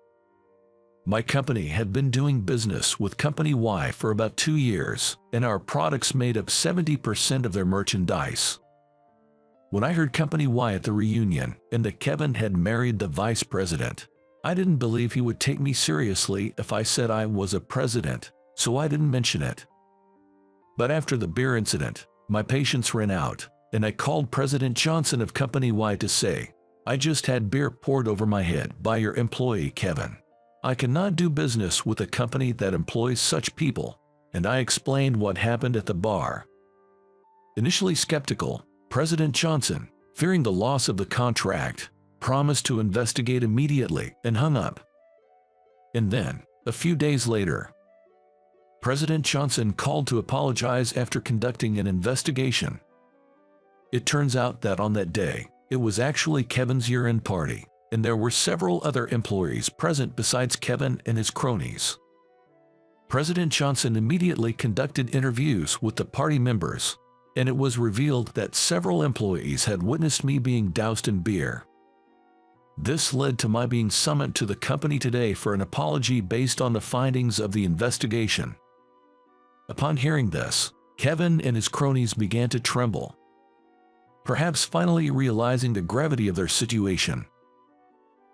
My company had been doing business with Company Y for about 2 years, and our products made up 70% of their merchandise. When I heard Company Y at the reunion and that Kevin had married the vice president, I didn't believe he would take me seriously if I said I was a president, so I didn't mention it. But after the beer incident, my patience ran out, and I called President Johnson of Company Y to say, I just had beer poured over my head by your employee Kevin. I cannot do business with a company that employs such people, and I explained what happened at the bar. Initially skeptical, President Johnson, fearing the loss of the contract, promised to investigate immediately and hung up. And then, a few days later, President Johnson called to apologize after conducting an investigation. It turns out that on that day, it was actually Kevin's year-end party, and there were several other employees present besides Kevin and his cronies. President Johnson immediately conducted interviews with the party members, and it was revealed that several employees had witnessed me being doused in beer. This led to my being summoned to the company today for an apology based on the findings of the investigation. Upon hearing this, Kevin and his cronies began to tremble, perhaps finally realizing the gravity of their situation.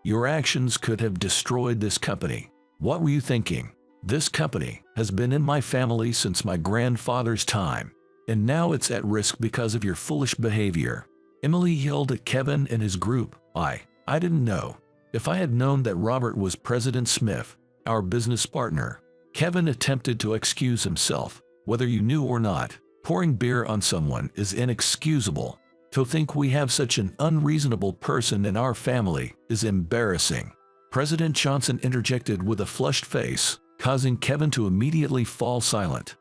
Your actions could have destroyed this company. What were you thinking? This company has been in my family since my grandfather's time, and now it's at risk because of your foolish behavior. Emily yelled at Kevin and his group. I didn't know. If I had known that Robert was President Smith, our business partner. Kevin attempted to excuse himself. Whether you knew or not, pouring beer on someone is inexcusable. To think we have such an unreasonable person in our family is embarrassing. President Johnson interjected with a flushed face, causing Kevin to immediately fall silent.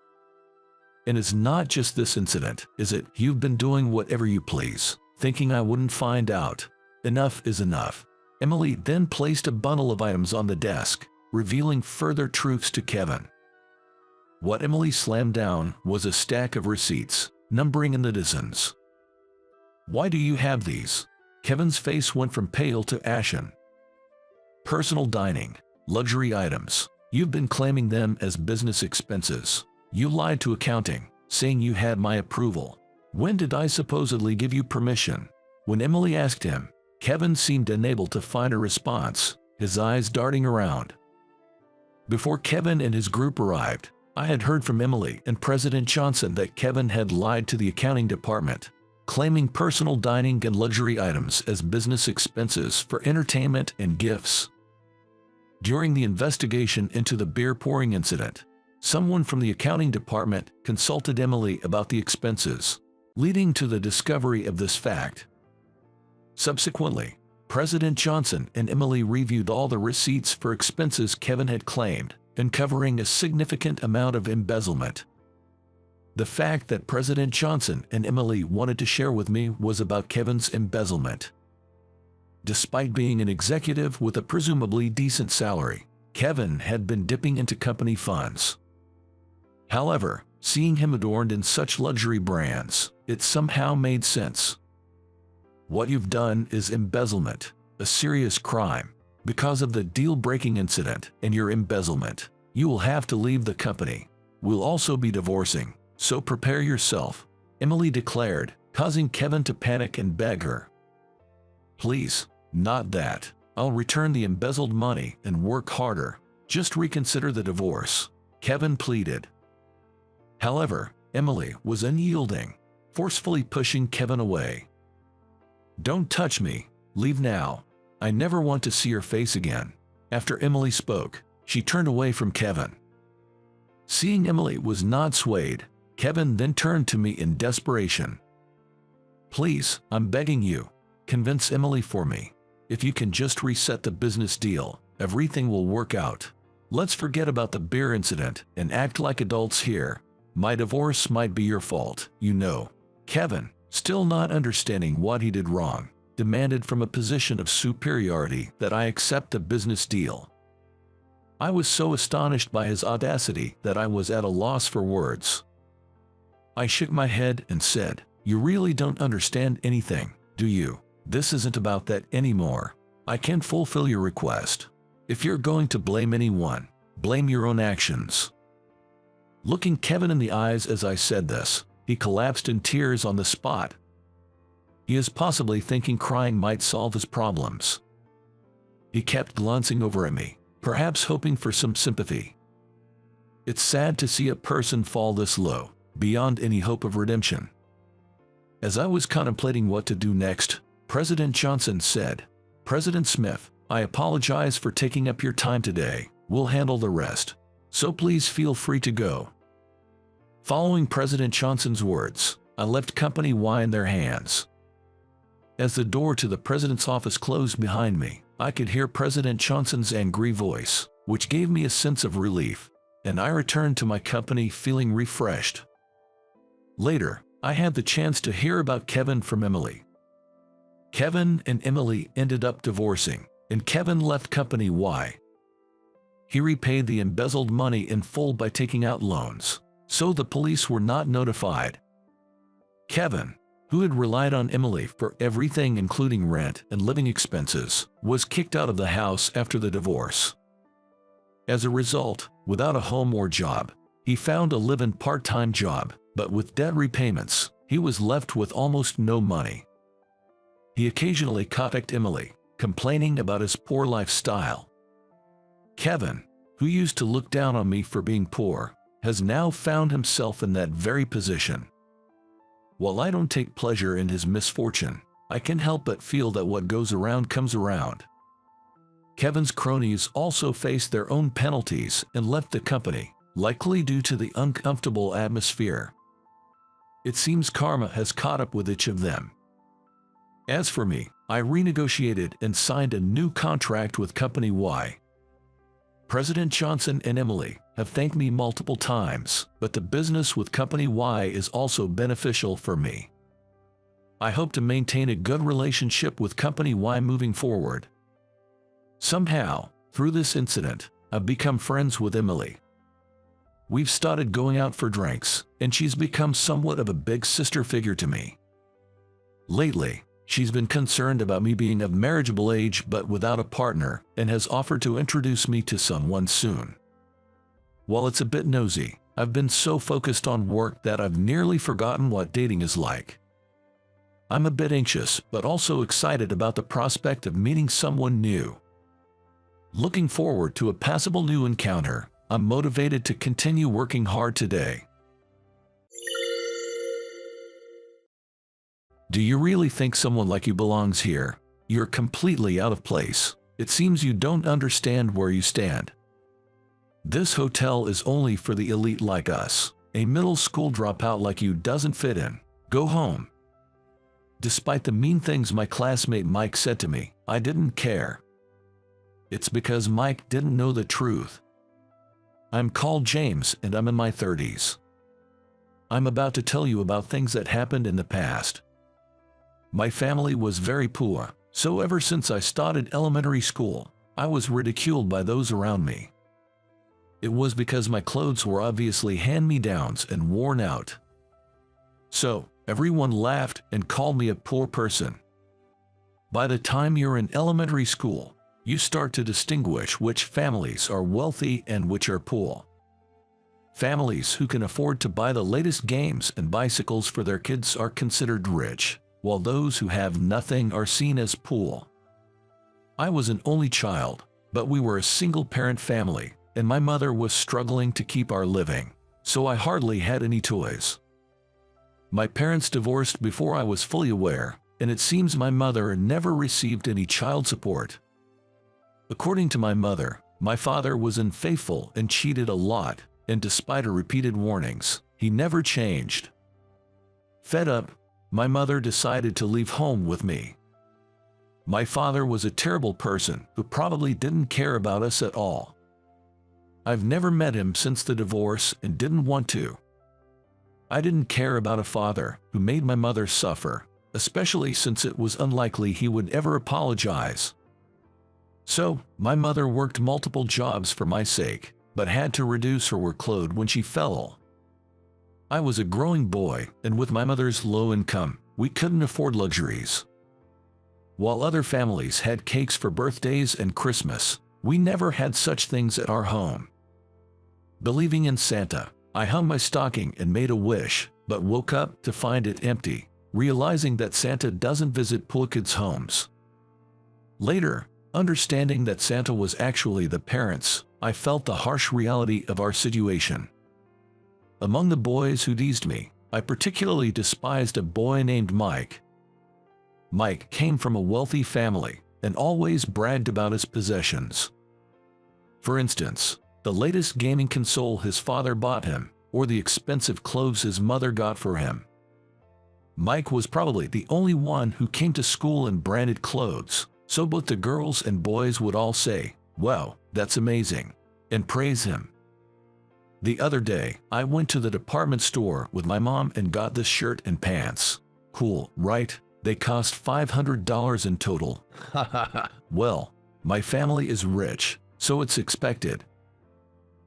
And it's not just this incident, is it? You've been doing whatever you please, thinking I wouldn't find out. Enough is enough. Emily then placed a bundle of items on the desk, revealing further truths to Kevin. What Emily slammed down was a stack of receipts, numbering in the dozens. "Why do you have these?" Kevin's face went from pale to ashen. "Personal dining, luxury items. You've been claiming them as business expenses. You lied to accounting, saying you had my approval. When did I supposedly give you permission?" When Emily asked him, Kevin seemed unable to find a response, his eyes darting around. Before Kevin and his group arrived, I had heard from Emily and President Johnson that Kevin had lied to the accounting department, claiming personal dining and luxury items as business expenses for entertainment and gifts. During the investigation into the beer pouring incident, someone from the accounting department consulted Emily about the expenses, leading to the discovery of this fact. Subsequently, President Johnson and Emily reviewed all the receipts for expenses Kevin had claimed, uncovering a significant amount of embezzlement. The fact that President Johnson and Emily wanted to share with me was about Kevin's embezzlement. Despite being an executive with a presumably decent salary, Kevin had been dipping into company funds. However, seeing him adorned in such luxury brands, it somehow made sense. "What you've done is embezzlement, a serious crime. Because of the deal-breaking incident and your embezzlement, you will have to leave the company. We'll also be divorcing, so prepare yourself," Emily declared, causing Kevin to panic and beg her. "Please, not that. I'll return the embezzled money and work harder. Just reconsider the divorce," Kevin pleaded. However, Emily was unyielding, forcefully pushing Kevin away. "Don't touch me. Leave now. I never want to see your face again." After Emily spoke, she turned away from Kevin. Seeing Emily was not swayed, Kevin then turned to me in desperation. "Please, I'm begging you. Convince Emily for me. If you can just reset the business deal, everything will work out. Let's forget about the beer incident and act like adults here. My divorce might be your fault, you know." Kevin, still not understanding what he did wrong, demanded from a position of superiority that I accept a business deal. I was so astonished by his audacity that I was at a loss for words. I shook my head and said, "You really don't understand anything, do you? This isn't about that anymore. I can't fulfill your request. If you're going to blame anyone, blame your own actions." Looking Kevin in the eyes as I said this, he collapsed in tears on the spot. He is possibly thinking crying might solve his problems. He kept glancing over at me, perhaps hoping for some sympathy. It's sad to see a person fall this low, beyond any hope of redemption. As I was contemplating what to do next, President Johnson said, "President Smith, I apologize for taking up your time today. We'll handle the rest. So please feel free to go." Following President Johnson's words, I left Company Y in their hands. As the door to the president's office closed behind me, I could hear President Johnson's angry voice, which gave me a sense of relief, and I returned to my company feeling refreshed. Later, I had the chance to hear about Kevin from Emily. Kevin and Emily ended up divorcing, and Kevin left Company Y. He repaid the embezzled money in full by taking out loans, so the police were not notified. Kevin, who had relied on Emily for everything including rent and living expenses, was kicked out of the house after the divorce. As a result, without a home or job, he found a live-in part-time job, but with debt repayments, he was left with almost no money. He occasionally contacted Emily, complaining about his poor lifestyle. Kevin, who used to look down on me for being poor, has now found himself in that very position. While I don't take pleasure in his misfortune, I can't help but feel that what goes around comes around. Kevin's cronies also faced their own penalties and left the company, likely due to the uncomfortable atmosphere. It seems karma has caught up with each of them. As for me, I renegotiated and signed a new contract with Company Y. President Johnson and Emily have thanked me multiple times, but the business with Company Y is also beneficial for me. I hope to maintain a good relationship with Company Y moving forward. Somehow, through this incident, I've become friends with Emily. We've started going out for drinks, and she's become somewhat of a big sister figure to me. Lately, she's been concerned about me being of marriageable age but without a partner, and has offered to introduce me to someone soon. While it's a bit nosy, I've been so focused on work that I've nearly forgotten what dating is like. I'm a bit anxious, but also excited about the prospect of meeting someone new. Looking forward to a passable new encounter, I'm motivated to continue working hard today. Do you really think someone like you belongs here? You're completely out of place. It seems you don't understand where you stand. This hotel is only for the elite like us. A middle school dropout like you doesn't fit in. Go home. Despite the mean things my classmate Mike said to me, I didn't care. It's because Mike didn't know the truth. I'm called James and I'm in my 30s. I'm about to tell you about things that happened in the past. My family was very poor, so ever since I started elementary school, I was ridiculed by those around me. It was because my clothes were obviously hand-me-downs and worn out. So, everyone laughed and called me a poor person. By the time you're in elementary school, you start to distinguish which families are wealthy and which are poor. Families who can afford to buy the latest games and bicycles for their kids are considered rich, while those who have nothing are seen as poor. I was an only child, but we were a single-parent family, and my mother was struggling to keep our living, so I hardly had any toys. My parents divorced before I was fully aware, and it seems my mother never received any child support. According to my mother, my father was unfaithful and cheated a lot, and despite her repeated warnings, he never changed. Fed up, my mother decided to leave home with me. My father was a terrible person who probably didn't care about us at all. I've never met him since the divorce and didn't want to. I didn't care about a father who made my mother suffer, especially since it was unlikely he would ever apologize. So, my mother worked multiple jobs for my sake, but had to reduce her workload when she fell ill. I was a growing boy, and with my mother's low income, we couldn't afford luxuries. While other families had cakes for birthdays and Christmas, we never had such things at our home. Believing in Santa, I hung my stocking and made a wish, but woke up to find it empty, realizing that Santa doesn't visit poor kids' homes. Later, understanding that Santa was actually the parents, I felt the harsh reality of our situation. Among the boys who teased me, I particularly despised a boy named Mike. Mike came from a wealthy family and always bragged about his possessions. For instance, the latest gaming console his father bought him, or the expensive clothes his mother got for him. Mike was probably the only one who came to school in branded clothes, so both the girls and boys would all say, "Wow, that's amazing," and praise him. The other day, I went to the department store with my mom and got this shirt and pants. Cool, right? They cost $500 in total. Well, my family is rich, so it's expected.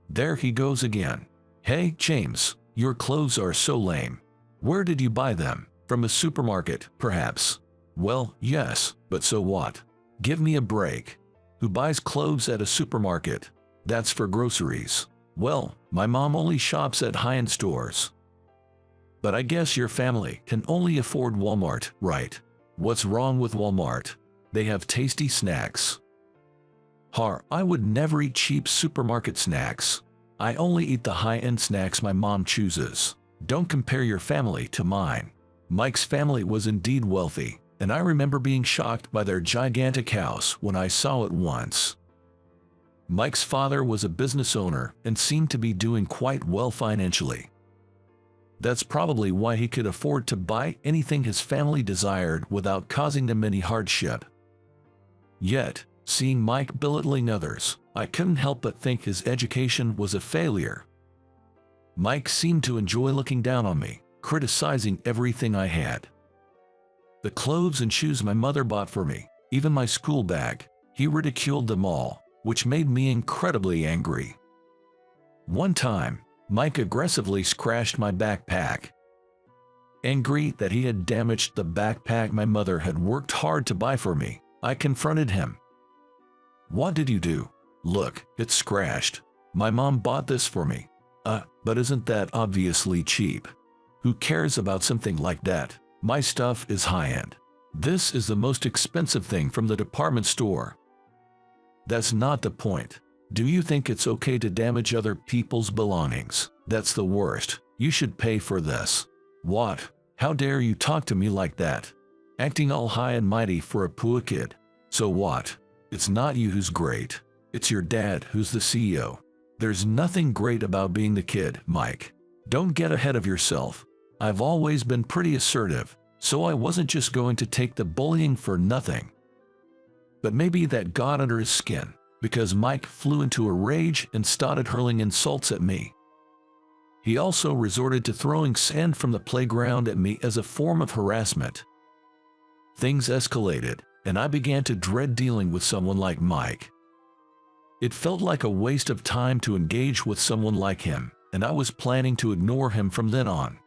There he goes again. Hey, James, your clothes are so lame. Where did you buy them? From a supermarket, perhaps? Well, yes, but so what? Give me a break. Who buys clothes at a supermarket? That's for groceries. Well, my mom only shops at high-end stores. But I guess your family can only afford Walmart, right? What's wrong with Walmart? They have tasty snacks. I would never eat cheap supermarket snacks. I only eat the high-end snacks my mom chooses. Don't compare your family to mine. Mike's family was indeed wealthy, and I remember being shocked by their gigantic house when I saw it once. Mike's father was a business owner and seemed to be doing quite well financially. That's probably why he could afford to buy anything his family desired without causing them any hardship. Yet, seeing Mike belittling others, I couldn't help but think his education was a failure. Mike seemed to enjoy looking down on me, criticizing everything I had. The clothes and shoes my mother bought for me, even my school bag, he ridiculed them all. which made me incredibly angry. One time, Mike aggressively scratched my backpack. Angry that he had damaged the backpack my mother had worked hard to buy for me, I confronted him. "What did you do? Look, it's scratched. My mom bought this for me." But isn't that obviously cheap? Who cares about something like that? My stuff is high-end. This is the most expensive thing from the department store. That's not the point. Do you think it's okay to damage other people's belongings? That's the worst. You should pay for this. What? How dare you talk to me like that? Acting all high and mighty for a poor kid. So what? It's not you who's great. It's your dad who's the CEO. There's nothing great about being the kid, Mike. Don't get ahead of yourself. I've always been pretty assertive, so I wasn't just going to take the bullying for nothing. But maybe that got under his skin, because Mike flew into a rage and started hurling insults at me. He also resorted to throwing sand from the playground at me as a form of harassment. Things escalated, and I began to dread dealing with someone like Mike. It felt like a waste of time to engage with someone like him, and I was planning to ignore him from then on.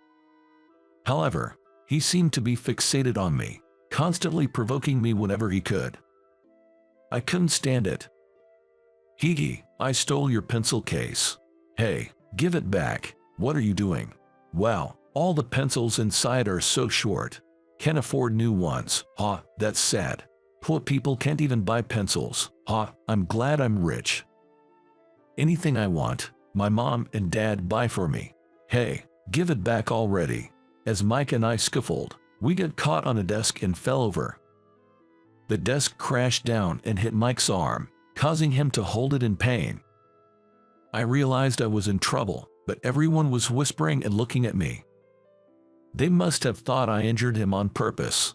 However, he seemed to be fixated on me, constantly provoking me whenever he could. I couldn't stand it. "Hee, I stole your pencil case." "Hey, give it back. What are you doing?" "Wow, all the pencils inside are so short. Can't afford new ones." That's sad. Poor people can't even buy pencils." I'm glad I'm rich. Anything I want, my mom and dad buy for me." "Hey, give it back already." As Mike and I scuffled, we got caught on a desk and fell over. The desk crashed down and hit Mike's arm, causing him to hold it in pain. I realized I was in trouble, but everyone was whispering and looking at me. They must have thought I injured him on purpose.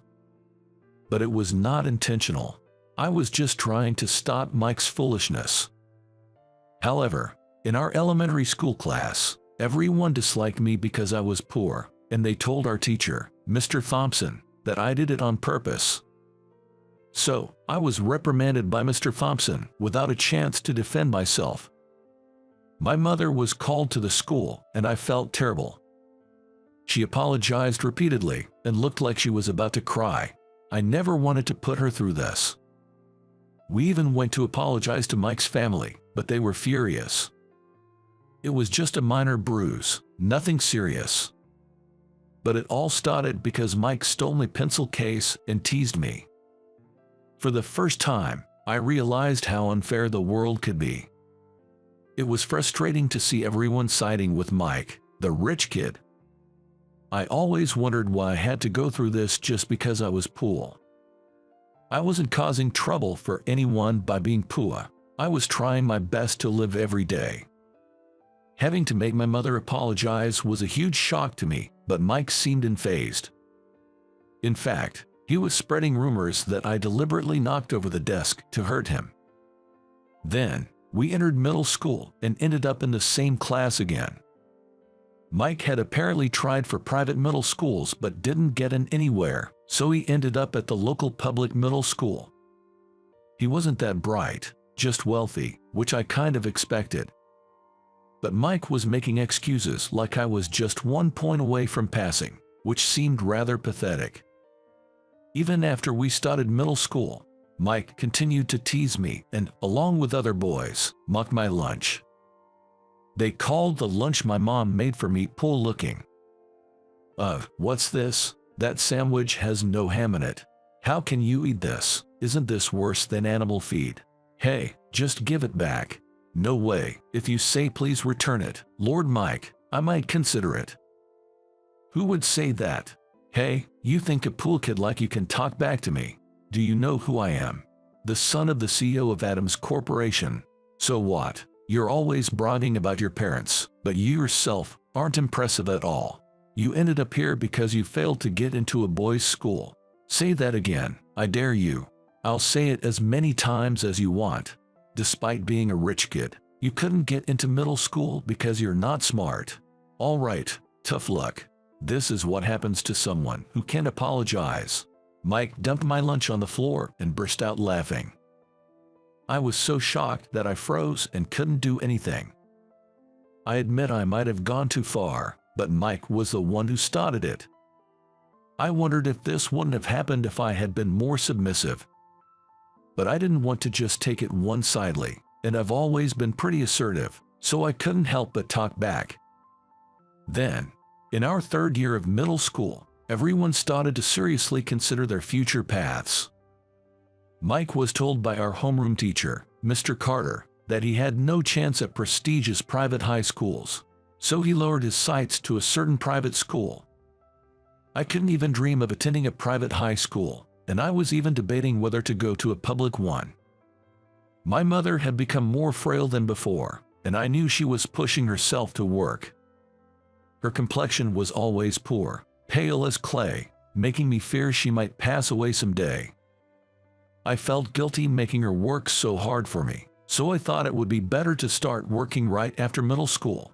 But it was not intentional. I was just trying to stop Mike's foolishness. However, in our elementary school class, everyone disliked me because I was poor, and they told our teacher, Mr. Thompson, that I did it on purpose. So, I was reprimanded by Mr. Thompson without a chance to defend myself. My mother was called to the school, and I felt terrible. She apologized repeatedly and looked like she was about to cry. I never wanted to put her through this. We even went to apologize to Mike's family, but they were furious. It was just a minor bruise, nothing serious. But it all started because Mike stole my pencil case and teased me. For the first time, I realized how unfair the world could be. It was frustrating to see everyone siding with Mike, the rich kid. I always wondered why I had to go through this just because I was poor. I wasn't causing trouble for anyone by being poor. I was trying my best to live every day. Having to make my mother apologize was a huge shock to me, but Mike seemed unfazed. In fact, he was spreading rumors that I deliberately knocked over the desk to hurt him. Then, we entered middle school and ended up in the same class again. Mike had apparently tried for private middle schools but didn't get in anywhere, so he ended up at the local public middle school. He wasn't that bright, just wealthy, which I kind of expected. But Mike was making excuses like I was just 1 point away from passing, which seemed rather pathetic. Even after we started middle school, Mike continued to tease me and, along with other boys, mocked my lunch. They called the lunch my mom made for me poor looking. What's this? That sandwich has no ham in it. How can you eat this? Isn't this worse than animal feed? Hey, just give it back. No way. If you say please return it, Lord Mike, I might consider it. Who would say that? Hey, you think a poor kid like you can talk back to me? Do you know who I am? The son of the CEO of Adams Corporation. So what? You're always bragging about your parents, but you yourself aren't impressive at all. You ended up here because you failed to get into a boys' school. Say that again, I dare you. I'll say it as many times as you want. Despite being a rich kid, you couldn't get into middle school because you're not smart. All right, tough luck. This is what happens to someone who can't apologize. Mike dumped my lunch on the floor and burst out laughing. I was so shocked that I froze and couldn't do anything. I admit I might have gone too far, but Mike was the one who started it. I wondered if this wouldn't have happened if I had been more submissive. But I didn't want to just take it one-sidedly, and I've always been pretty assertive, so I couldn't help but talk back. Then, in our third year of middle school, everyone started to seriously consider their future paths. Mike was told by our homeroom teacher, Mr. Carter, that he had no chance at prestigious private high schools, so he lowered his sights to a certain private school. I couldn't even dream of attending a private high school, and I was even debating whether to go to a public one. My mother had become more frail than before, and I knew she was pushing herself to work. Her complexion was always poor, pale as clay, making me fear she might pass away someday. I felt guilty making her work so hard for me, so I thought it would be better to start working right after middle school.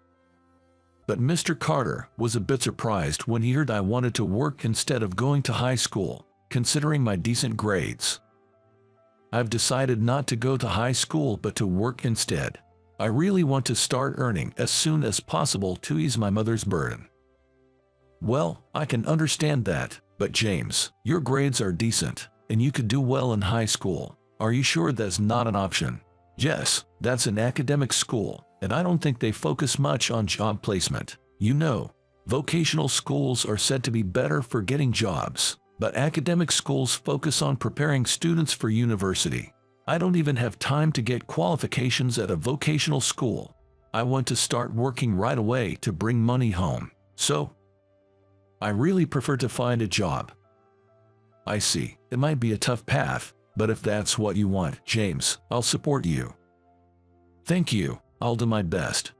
But Mr. Carter was a bit surprised when he heard I wanted to work instead of going to high school, considering my decent grades. I've decided not to go to high school but to work instead. I really want to start earning as soon as possible to ease my mother's burden. Well, I can understand that, but James, your grades are decent, and you could do well in high school. Are you sure that's not an option? Yes, that's an academic school, and I don't think they focus much on job placement. You know, vocational schools are said to be better for getting jobs, but academic schools focus on preparing students for university. I don't even have time to get qualifications at a vocational school. I want to start working right away to bring money home, so I really prefer to find a job. I see, it might be a tough path, but if that's what you want, James, I'll support you. Thank you, I'll do my best.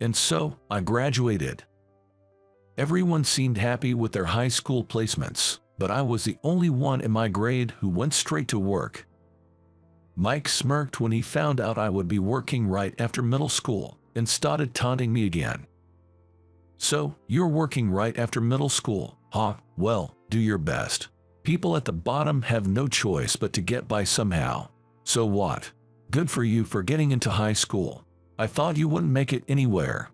And so, I graduated. Everyone seemed happy with their high school placements, but I was the only one in my grade who went straight to work. Mike smirked when he found out I would be working right after middle school, and started taunting me again. So, you're working right after middle school, huh? Well, do your best. People at the bottom have no choice but to get by somehow. So what? Good for you for getting into high school. I thought you wouldn't make it anywhere.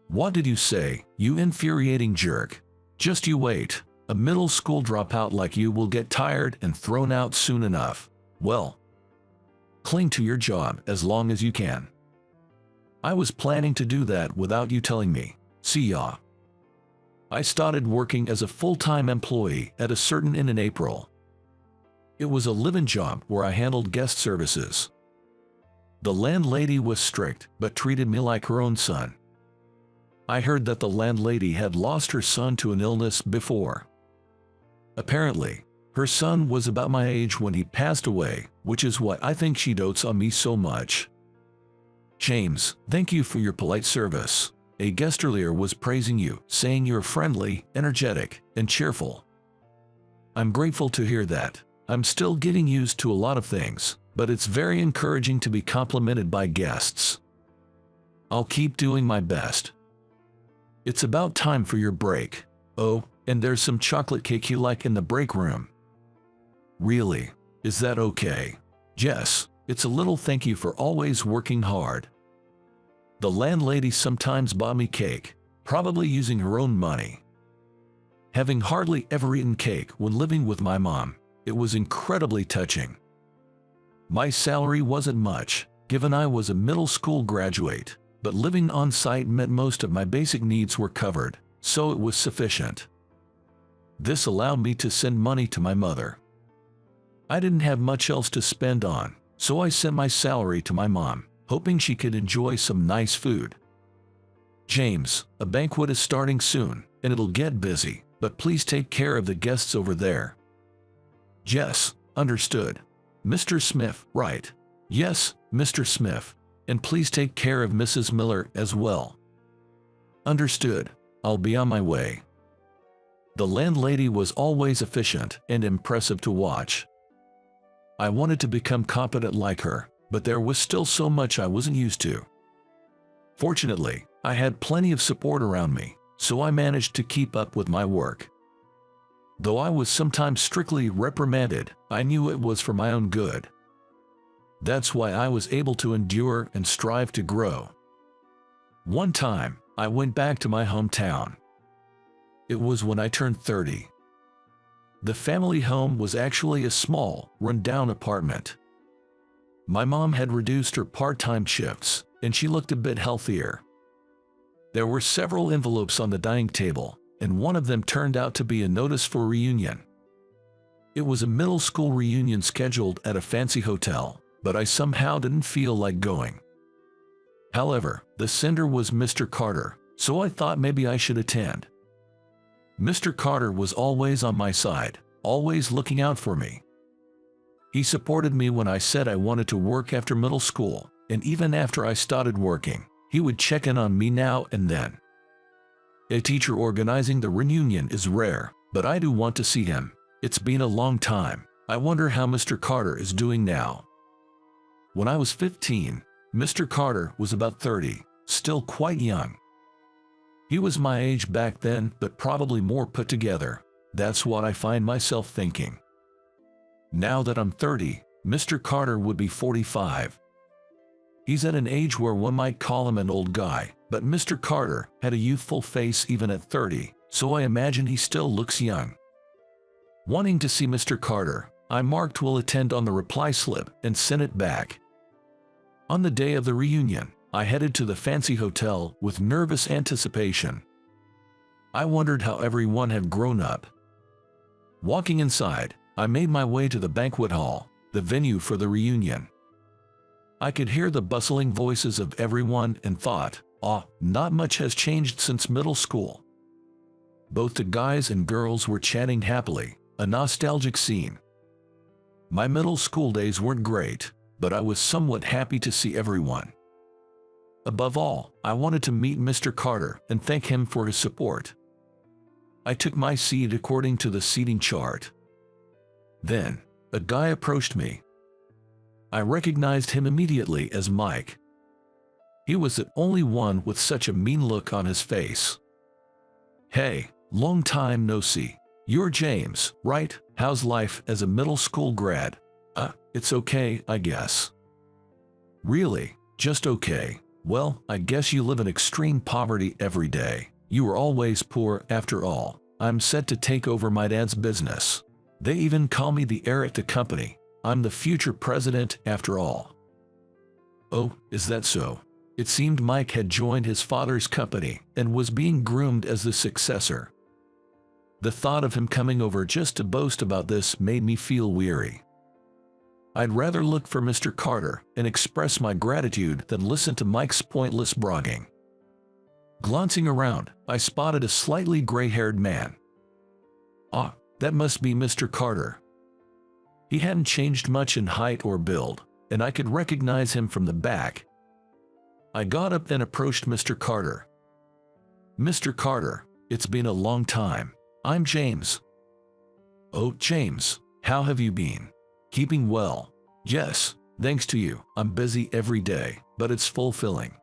What did you say, you infuriating jerk? Just you wait. A middle school dropout like you will get tired and thrown out soon enough. Well, cling to your job as long as you can. I was planning to do that without you telling me. See ya. I started working as a full-time employee at a certain inn in April. It was a live-in job where I handled guest services. The landlady was strict but treated me like her own son. I heard that the landlady had lost her son to an illness before. Apparently, her son was about my age when he passed away, which is why I think she dotes on me so much. James, thank you for your polite service. A guest earlier was praising you, saying you're friendly, energetic, and cheerful. I'm grateful to hear that. I'm still getting used to a lot of things, but it's very encouraging to be complimented by guests. I'll keep doing my best. It's about time for your break. Oh, and there's some chocolate cake you like in the break room. Really? Is that okay? Yes, it's a little thank you for always working hard. The landlady sometimes bought me cake, probably using her own money. Having hardly ever eaten cake when living with my mom, it was incredibly touching. My salary wasn't much, given I was a middle school graduate, but living on site meant most of my basic needs were covered, so it was sufficient. This allowed me to send money to my mother. I didn't have much else to spend on, so I sent my salary to my mom, hoping she could enjoy some nice food. James, a banquet is starting soon, and it'll get busy, but please take care of the guests over there. Yes, understood. Mr. Smith, right. Yes, Mr. Smith, and please take care of Mrs. Miller as well. Understood. I'll be on my way. The landlady was always efficient and impressive to watch. I wanted to become competent like her, but there was still so much I wasn't used to. Fortunately, I had plenty of support around me, so I managed to keep up with my work. Though I was sometimes strictly reprimanded, I knew it was for my own good. That's why I was able to endure and strive to grow. One time, I went back to my hometown. It was when I turned 30. The family home was actually a small, run-down apartment. My mom had reduced her part-time shifts, and she looked a bit healthier. There were several envelopes on the dining table, and one of them turned out to be a notice for reunion. It was a middle school reunion scheduled at a fancy hotel, but I somehow didn't feel like going. However, the sender was Mr. Carter, so I thought maybe I should attend. Mr. Carter was always on my side, always looking out for me. He supported me when I said I wanted to work after middle school, and even after I started working, he would check in on me now and then. A teacher organizing the reunion is rare, but I do want to see him. It's been a long time. I wonder how Mr. Carter is doing now. When I was 15, Mr. Carter was about 30, still quite young. He was my age back then, but probably more put together. That's what I find myself thinking. Now that I'm 30, Mr. Carter would be 45. He's at an age where one might call him an old guy, but Mr. Carter had a youthful face even at 30, so I imagine he still looks young. Wanting to see Mr. Carter, I marked "will attend" on the reply slip and sent it back. On the day of the reunion, I headed to the fancy hotel with nervous anticipation. I wondered how everyone had grown up. Walking inside, I made my way to the banquet hall, the venue for the reunion. I could hear the bustling voices of everyone and thought, not much has changed since middle school. Both the guys and girls were chatting happily, a nostalgic scene. My middle school days weren't great, but I was somewhat happy to see everyone. Above all, I wanted to meet Mr. Carter and thank him for his support. I took my seat according to the seating chart. Then, a guy approached me. I recognized him immediately as Mike. He was the only one with such a mean look on his face. "Hey, long time no see. You're James, right? How's life as a middle school grad?" It's okay, I guess." "Really? Just okay? Well, I guess you live in extreme poverty every day. You were always poor after all. I'm set to take over my dad's business. They even call me the heir at the company. I'm the future president after all." "Oh, is that so?" It seemed Mike had joined his father's company and was being groomed as the successor. The thought of him coming over just to boast about this made me feel weary. I'd rather look for Mr. Carter and express my gratitude than listen to Mike's pointless bragging. Glancing around, I spotted a slightly gray-haired man. That must be Mr. Carter. He hadn't changed much in height or build, and I could recognize him from the back. I got up and approached Mr. Carter. "Mr. Carter, it's been a long time. I'm James." "Oh, James, how have you been? Keeping well?" "Yes, thanks to you. I'm busy every day, but it's fulfilling."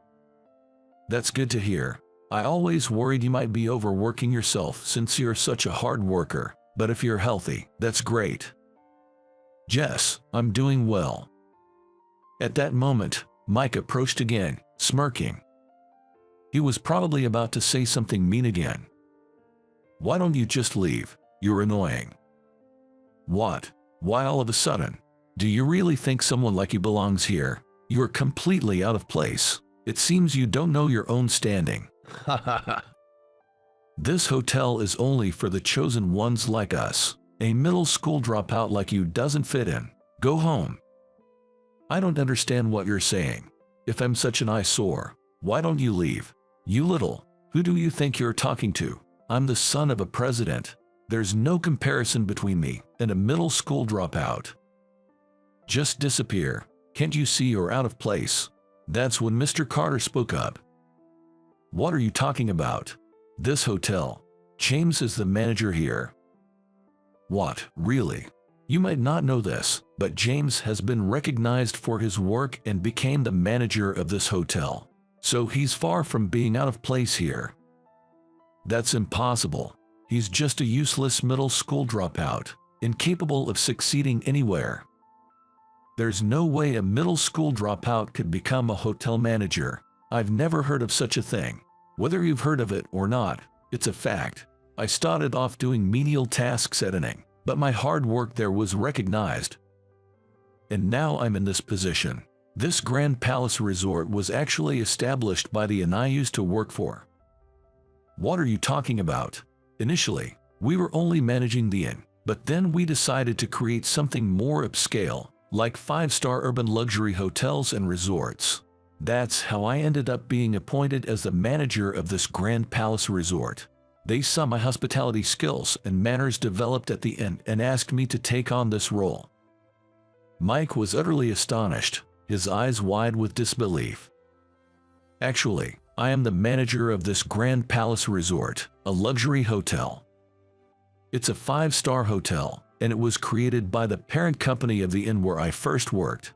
"That's good to hear. I always worried you might be overworking yourself since you're such a hard worker, but if you're healthy, that's great." "Yes, I'm doing well." At that moment, Mike approached again, smirking. He was probably about to say something mean again. "Why don't you just leave? You're annoying." "What? Why all of a sudden? Do you really think someone like you belongs here? You're completely out of place. It seems you don't know your own standing." "Ha ha ha. This hotel is only for the chosen ones like us. A middle school dropout like you doesn't fit in. Go home." "I don't understand what you're saying. If I'm such an eyesore, why don't you leave? You little, who do you think you're talking to? I'm the son of a president. There's no comparison between me and a middle school dropout. Just disappear. Can't you see you're out of place?" That's when Mr. Carter spoke up. "What are you talking about? This hotel. James is the manager here." "What, really? You might not know this, but James has been recognized for his work and became the manager of this hotel. So he's far from being out of place here." "That's impossible. He's just a useless middle school dropout, incapable of succeeding anywhere." There's no way a middle school dropout could become a hotel manager. I've never heard of such a thing. Whether you've heard of it or not, it's a fact. I started off doing menial tasks at an inn, but my hard work there was recognized. And now I'm in this position. This Grand Palace Resort was actually established by the inn I used to work for. What are you talking about? Initially, we were only managing the inn, but then we decided to create something more upscale, like 5-star urban luxury hotels and resorts. That's how I ended up being appointed as the manager of this Grand Palace Resort. They saw my hospitality skills and manners developed at the inn and asked me to take on this role. Mike was utterly astonished, his eyes wide with disbelief. Actually, I am the manager of this Grand Palace Resort, a luxury hotel. It's a 5-star hotel, and it was created by the parent company of the inn where I first worked.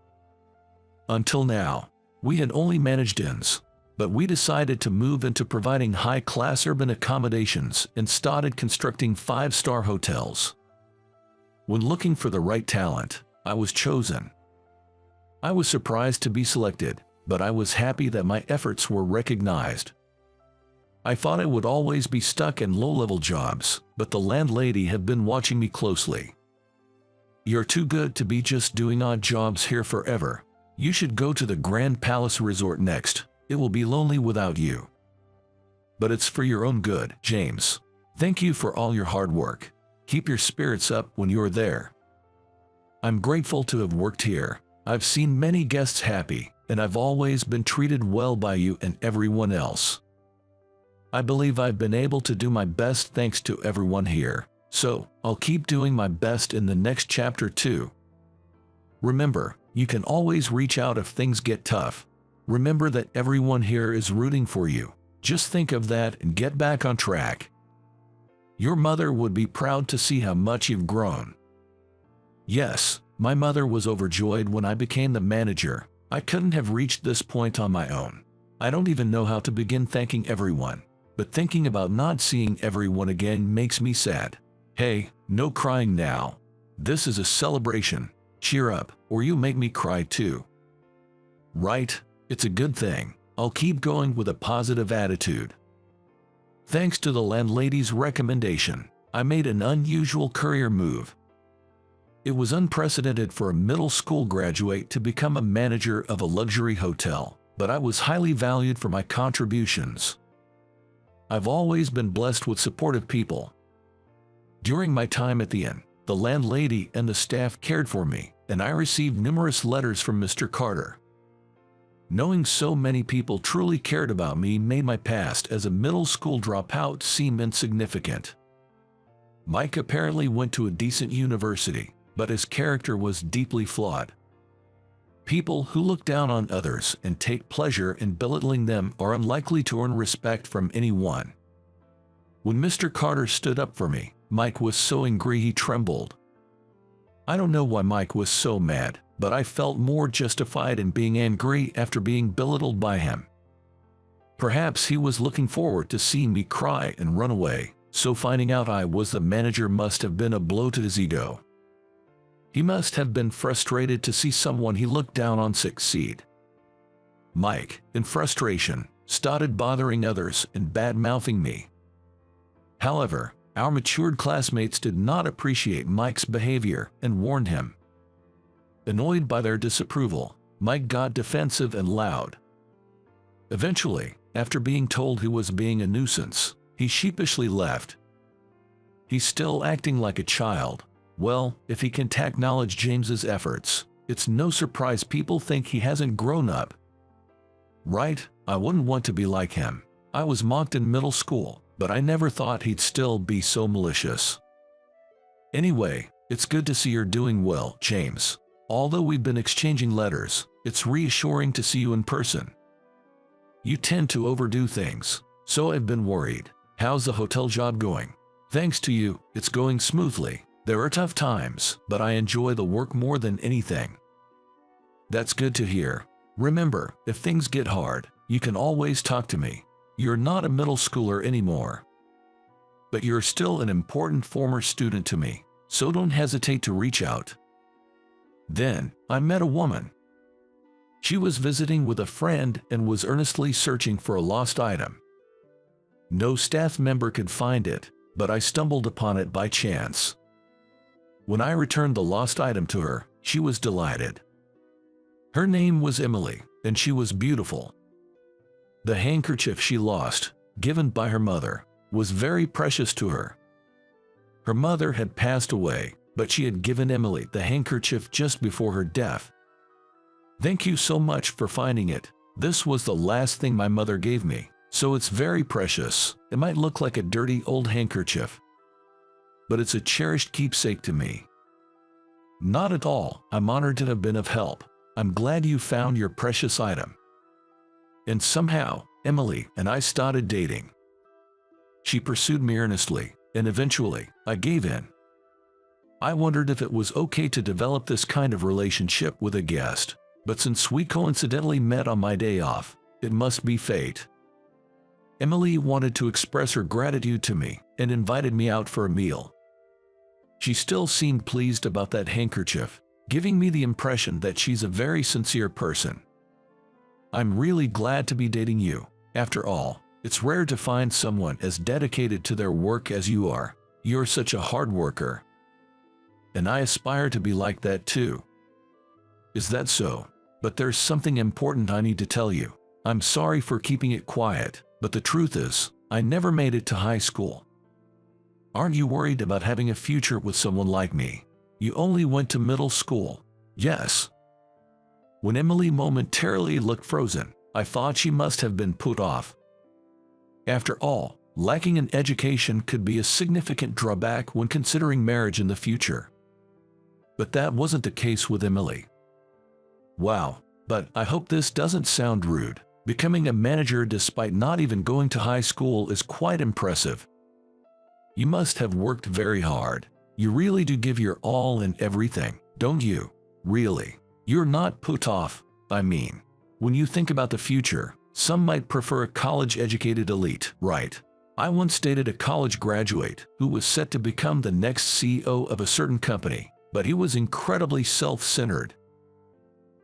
Until now, we had only managed inns, but we decided to move into providing high-class urban accommodations and started constructing 5-star hotels. When looking for the right talent, I was chosen. I was surprised to be selected, but I was happy that my efforts were recognized. I thought I would always be stuck in low-level jobs, but the landlady had been watching me closely. "You're too good to be just doing odd jobs here forever. You should go to the Grand Palace Resort next. It will be lonely without you. But it's for your own good, James. Thank you for all your hard work. Keep your spirits up when you're there. I'm grateful to have worked here. I've seen many guests happy, and I've always been treated well by you and everyone else. I believe I've been able to do my best thanks to everyone here, so I'll keep doing my best in the next chapter too. Remember, you can always reach out if things get tough. Remember that everyone here is rooting for you. Just think of that and get back on track. Your mother would be proud to see how much you've grown." Yes, my mother was overjoyed when I became the manager. I couldn't have reached this point on my own. I don't even know how to begin thanking everyone, but thinking about not seeing everyone again makes me sad. Hey, no crying now. This is a celebration. Cheer up, or you'll make me cry too. Right? It's a good thing. I'll keep going with a positive attitude. Thanks to the landlady's recommendation, I made an unusual career move. It was unprecedented for a middle school graduate to become a manager of a luxury hotel, but I was highly valued for my contributions. I've always been blessed with supportive people. During my time at the inn, the landlady and the staff cared for me, and I received numerous letters from Mr. Carter. Knowing so many people truly cared about me made my past as a middle school dropout seem insignificant. Mike apparently went to a decent university, but his character was deeply flawed. People who look down on others and take pleasure in belittling them are unlikely to earn respect from anyone. When Mr. Carter stood up for me, Mike was so angry he trembled. I don't know why Mike was so mad, but I felt more justified in being angry after being belittled by him. Perhaps he was looking forward to seeing me cry and run away, so finding out I was the manager must have been a blow to his ego. He must have been frustrated to see someone he looked down on succeed. Mike, in frustration, started bothering others and bad-mouthing me. However, our matured classmates did not appreciate Mike's behavior and warned him. Annoyed by their disapproval, Mike got defensive and loud. Eventually, after being told he was being a nuisance, he sheepishly left. He's still acting like a child. Well, if he can acknowledge James's efforts, it's no surprise people think he hasn't grown up. Right? I wouldn't want to be like him. I was mocked in middle school, but I never thought he'd still be so malicious. Anyway, it's good to see you're doing well, James. Although we've been exchanging letters, it's reassuring to see you in person. You tend to overdo things, so I've been worried. How's the hotel job going? Thanks to you, it's going smoothly. There are tough times, but I enjoy the work more than anything. That's good to hear. Remember, if things get hard, you can always talk to me. You're not a middle schooler anymore. But you're still an important former student to me, so don't hesitate to reach out. Then, I met a woman. She was visiting with a friend and was earnestly searching for a lost item. No staff member could find it, but I stumbled upon it by chance. When I returned the lost item to her, she was delighted. Her name was Emily, and she was beautiful. The handkerchief she lost, given by her mother, was very precious to her. Her mother had passed away, but she had given Emily the handkerchief just before her death. "Thank you so much for finding it. This was the last thing my mother gave me, so it's very precious. It might look like a dirty old handkerchief, but it's a cherished keepsake to me." "Not at all. I'm honored to have been of help. I'm glad you found your precious item." And somehow, Emily and I started dating. She pursued me earnestly, and eventually, I gave in. I wondered if it was okay to develop this kind of relationship with a guest, but since we coincidentally met on my day off, it must be fate. Emily wanted to express her gratitude to me and invited me out for a meal. She still seemed pleased about that handkerchief, giving me the impression that she's a very sincere person. "I'm really glad to be dating you. After all, it's rare to find someone as dedicated to their work as you are. You're such a hard worker. And I aspire to be like that too." "Is that so? But there's something important I need to tell you. I'm sorry for keeping it quiet, but the truth is, I never made it to high school." "Aren't you worried about having a future with someone like me? You only went to middle school." "Yes." When Emily momentarily looked frozen, I thought she must have been put off. After all, lacking an education could be a significant drawback when considering marriage in the future. But that wasn't the case with Emily. "Wow, but I hope this doesn't sound rude. Becoming a manager despite not even going to high school is quite impressive. You must have worked very hard. You really do give your all in everything, don't you? Really. You're not put off, I mean. When you think about the future, some might prefer a college-educated elite, right? I once dated a college graduate who was set to become the next CEO of a certain company, but he was incredibly self-centered.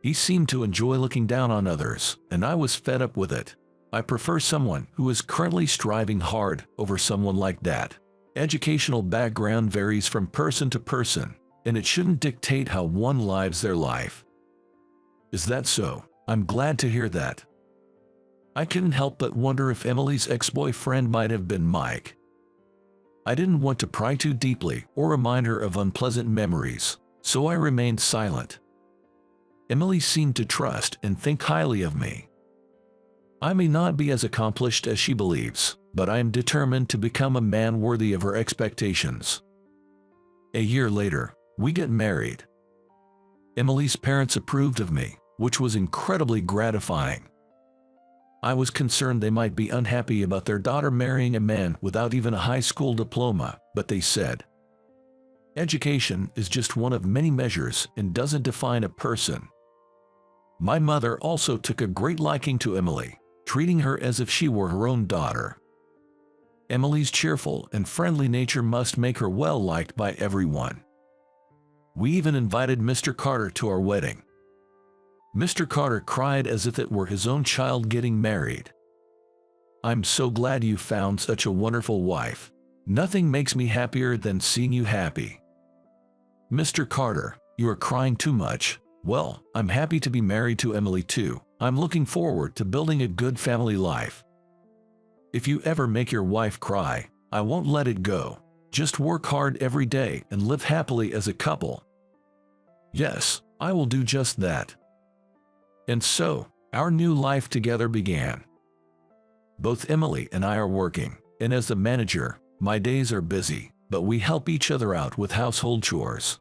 He seemed to enjoy looking down on others, and I was fed up with it. I prefer someone who is currently striving hard over someone like that. Educational background varies from person to person, and it shouldn't dictate how one lives their life." "Is that so? I'm glad to hear that." I couldn't help but wonder if Emily's ex-boyfriend might have been Mike. I didn't want to pry too deeply or remind her of unpleasant memories, so I remained silent. Emily seemed to trust and think highly of me. I may not be as accomplished as she believes, but I am determined to become a man worthy of her expectations. A year later, we get married. Emily's parents approved of me, which was incredibly gratifying. I was concerned they might be unhappy about their daughter marrying a man without even a high school diploma, but they said, "Education is just one of many measures and doesn't define a person." My mother also took a great liking to Emily, treating her as if she were her own daughter. Emily's cheerful and friendly nature must make her well liked by everyone. We even invited Mr. Carter to our wedding. Mr. Carter cried as if it were his own child getting married. "I'm so glad you found such a wonderful wife. Nothing makes me happier than seeing you happy." "Mr. Carter, you are crying too much." "Well, I'm happy to be married to Emily too. I'm looking forward to building a good family life." "If you ever make your wife cry, I won't let it go. Just work hard every day and live happily as a couple." "Yes, I will do just that." And so, our new life together began. Both Emily and I are working, and as the manager, my days are busy, but we help each other out with household chores.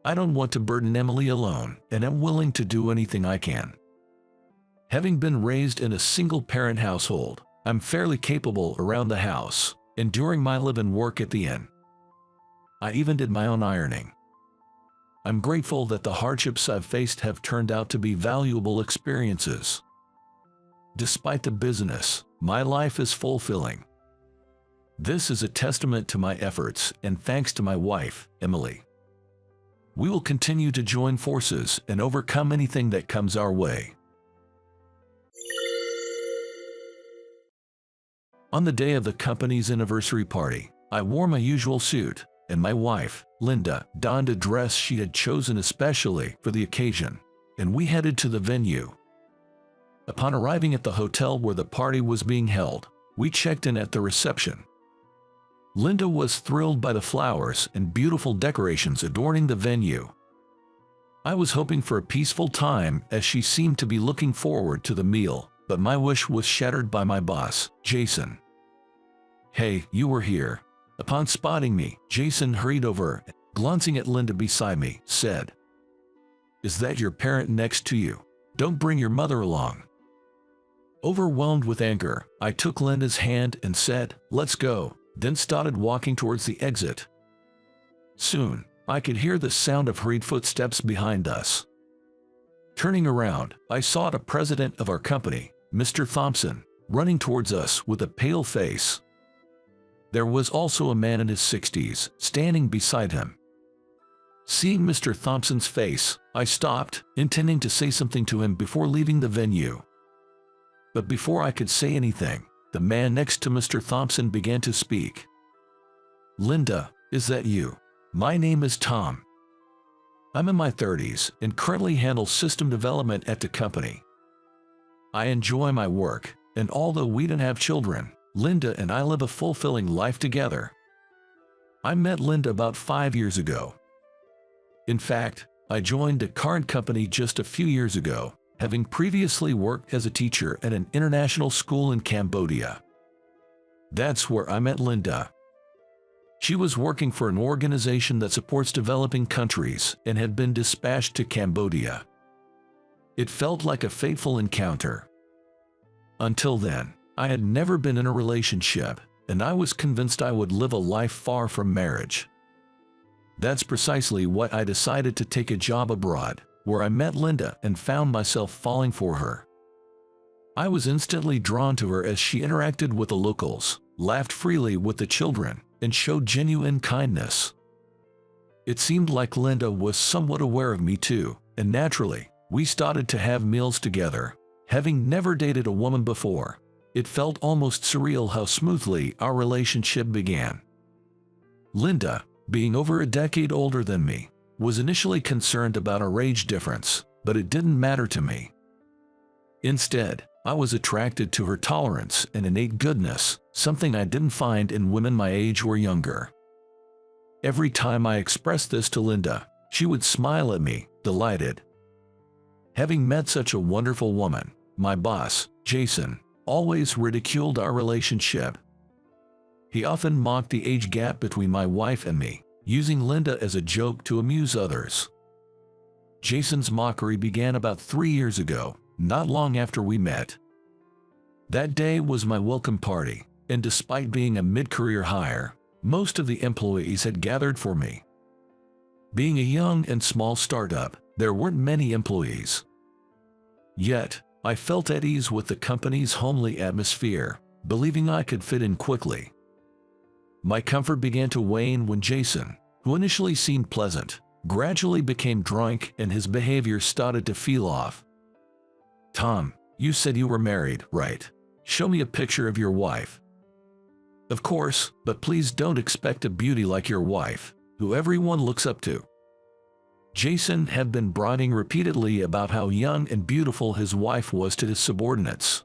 I don't want to burden Emily alone, and am willing to do anything I can. Having been raised in a single-parent household, I'm fairly capable around the house, and during my live-in work at the inn. I even did my own ironing. I'm grateful that the hardships I've faced have turned out to be valuable experiences. Despite the busyness, my life is fulfilling. This is a testament to my efforts and thanks to my wife, Emily. We will continue to join forces and overcome anything that comes our way. On the day of the company's anniversary party, I wore my usual suit, and my wife, Linda, donned a dress she had chosen especially for the occasion, and we headed to the venue. Upon arriving at the hotel where the party was being held, we checked in at the reception. Linda was thrilled by the flowers and beautiful decorations adorning the venue. I was hoping for a peaceful time as she seemed to be looking forward to the meal, but my wish was shattered by my boss, Jason. "Hey, you were here." Upon spotting me, Jason hurried over, glancing at Linda beside me, said, "Is that your parent next to you? Don't bring your mother along." Overwhelmed with anger, I took Linda's hand and said, "Let's go," then started walking towards the exit. Soon, I could hear the sound of hurried footsteps behind us. Turning around, I saw the president of our company, Mr. Thompson, running towards us with a pale face. There was also a man in his 60s, standing beside him. Seeing Mr. Thompson's face, I stopped, intending to say something to him before leaving the venue. But before I could say anything, the man next to Mr. Thompson began to speak. "Linda, is that you? My name is Tom. I'm in my 30s and currently handle system development at the company. I enjoy my work, and although we don't have children, Linda and I live a fulfilling life together. I met Linda about 5 years ago. In fact, I joined the current company just a few years ago, having previously worked as a teacher at an international school in Cambodia. That's where I met Linda. She was working for an organization that supports developing countries and had been dispatched to Cambodia. It felt like a fateful encounter. Until then, I had never been in a relationship, and I was convinced I would live a life far from marriage. That's precisely why I decided to take a job abroad, where I met Linda and found myself falling for her. I was instantly drawn to her as she interacted with the locals, laughed freely with the children, and showed genuine kindness. It seemed like Linda was somewhat aware of me too, and naturally, we started to have meals together. Having never dated a woman before, it felt almost surreal how smoothly our relationship began. Linda, being over a decade older than me, was initially concerned about our age difference, but it didn't matter to me. Instead, I was attracted to her tolerance and innate goodness, something I didn't find in women my age or younger. Every time I expressed this to Linda, she would smile at me, delighted. Having met such a wonderful woman, my boss, Jason, always ridiculed our relationship. He often mocked the age gap between my wife and me, using Linda as a joke to amuse others. Jason's mockery began about 3 years ago, not long after we met. That day was my welcome party, and despite being a mid-career hire, most of the employees had gathered for me. Being a young and small startup, there weren't many employees. Yet, I felt at ease with the company's homely atmosphere, believing I could fit in quickly. My comfort began to wane when Jason, who initially seemed pleasant, gradually became drunk and his behavior started to feel off. "Tom, you said you were married, right? Show me a picture of your wife." "Of course, but please don't expect a beauty like your wife, who everyone looks up to." Jason had been bragging repeatedly about how young and beautiful his wife was to his subordinates.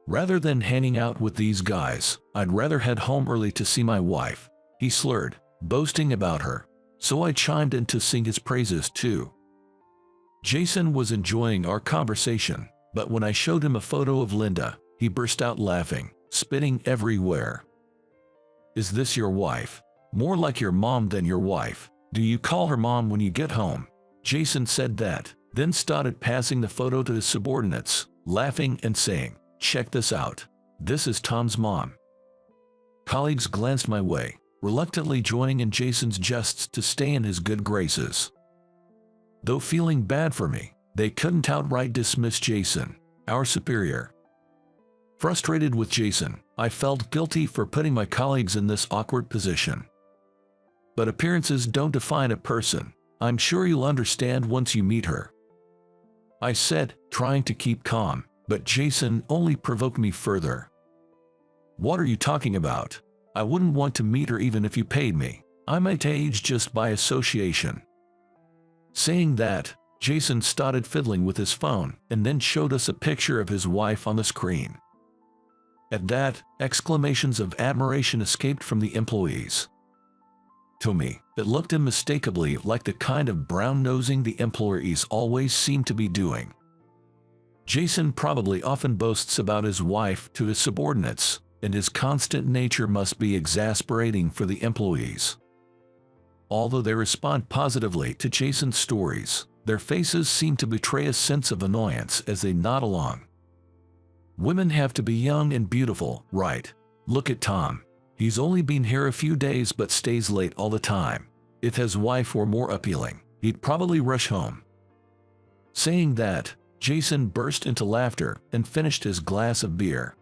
"Rather than hanging out with these guys, I'd rather head home early to see my wife," he slurred, boasting about her, so I chimed in to sing his praises too. Jason was enjoying our conversation, but when I showed him a photo of Linda, he burst out laughing, spitting everywhere. "Is this your wife? More like your mom than your wife. Do you call her mom when you get home?" Jason said that, then started passing the photo to his subordinates, laughing and saying, "Check this out. This is Tom's mom." Colleagues glanced my way, reluctantly joining in Jason's jests to stay in his good graces. Though feeling bad for me, they couldn't outright dismiss Jason, our superior. Frustrated with Jason, I felt guilty for putting my colleagues in this awkward position. But appearances don't define a person, I'm sure you'll understand once you meet her," I said, trying to keep calm, but Jason only provoked me further. "What are you talking about? I wouldn't want to meet her even if you paid me. I might age just by association." Saying that, Jason started fiddling with his phone and then showed us a picture of his wife on the screen. At that, exclamations of admiration escaped from the employees. To me, it looked unmistakably like the kind of brown-nosing the employees always seem to be doing. Jason probably often boasts about his wife to his subordinates, and his constant nature must be exasperating for the employees. Although they respond positively to Jason's stories, their faces seem to betray a sense of annoyance as they nod along. Women have to be young and beautiful, right? Look at Tom. He's only been here a few days but stays late all the time. If his wife were more appealing, he'd probably rush home. Saying that, Jason burst into laughter and finished his glass of beer.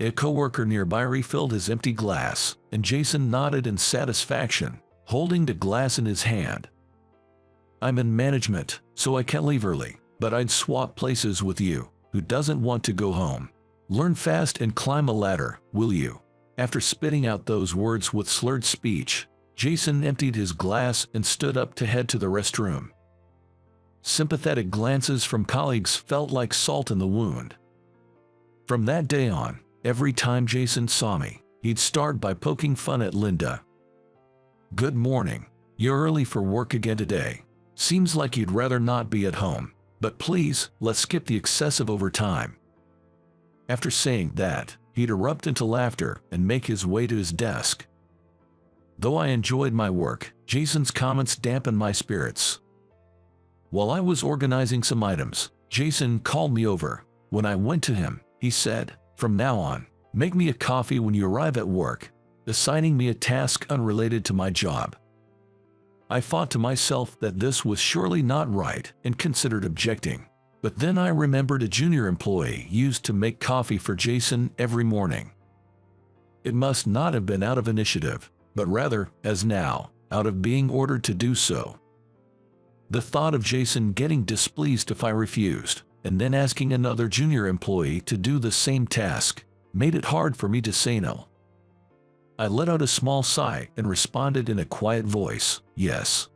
A coworker nearby refilled his empty glass, and Jason nodded in satisfaction, holding the glass in his hand. "I'm in management, so I can't leave early, but I'd swap places with you. Who doesn't want to go home? Learn fast and climb a ladder, will you?" After spitting out those words with slurred speech, Jason emptied his glass and stood up to head to the restroom. Sympathetic glances from colleagues felt like salt in the wound. From that day on, every time Jason saw me, he'd start by poking fun at Linda. "Good morning. You're early for work again today. Seems like you'd rather not be at home, but please, let's skip the excessive overtime." After saying that, he'd erupt into laughter and make his way to his desk. Though I enjoyed my work, Jason's comments dampened my spirits. While I was organizing some items, Jason called me over. When I went to him, he said, "From now on, make me a coffee when you arrive at work," assigning me a task unrelated to my job. I thought to myself that this was surely not right and considered objecting. But then I remembered a junior employee used to make coffee for Jason every morning. It must not have been out of initiative, but rather, as now, out of being ordered to do so. The thought of Jason getting displeased if I refused, and then asking another junior employee to do the same task, made it hard for me to say no. I let out a small sigh and responded in a quiet voice, "Yes."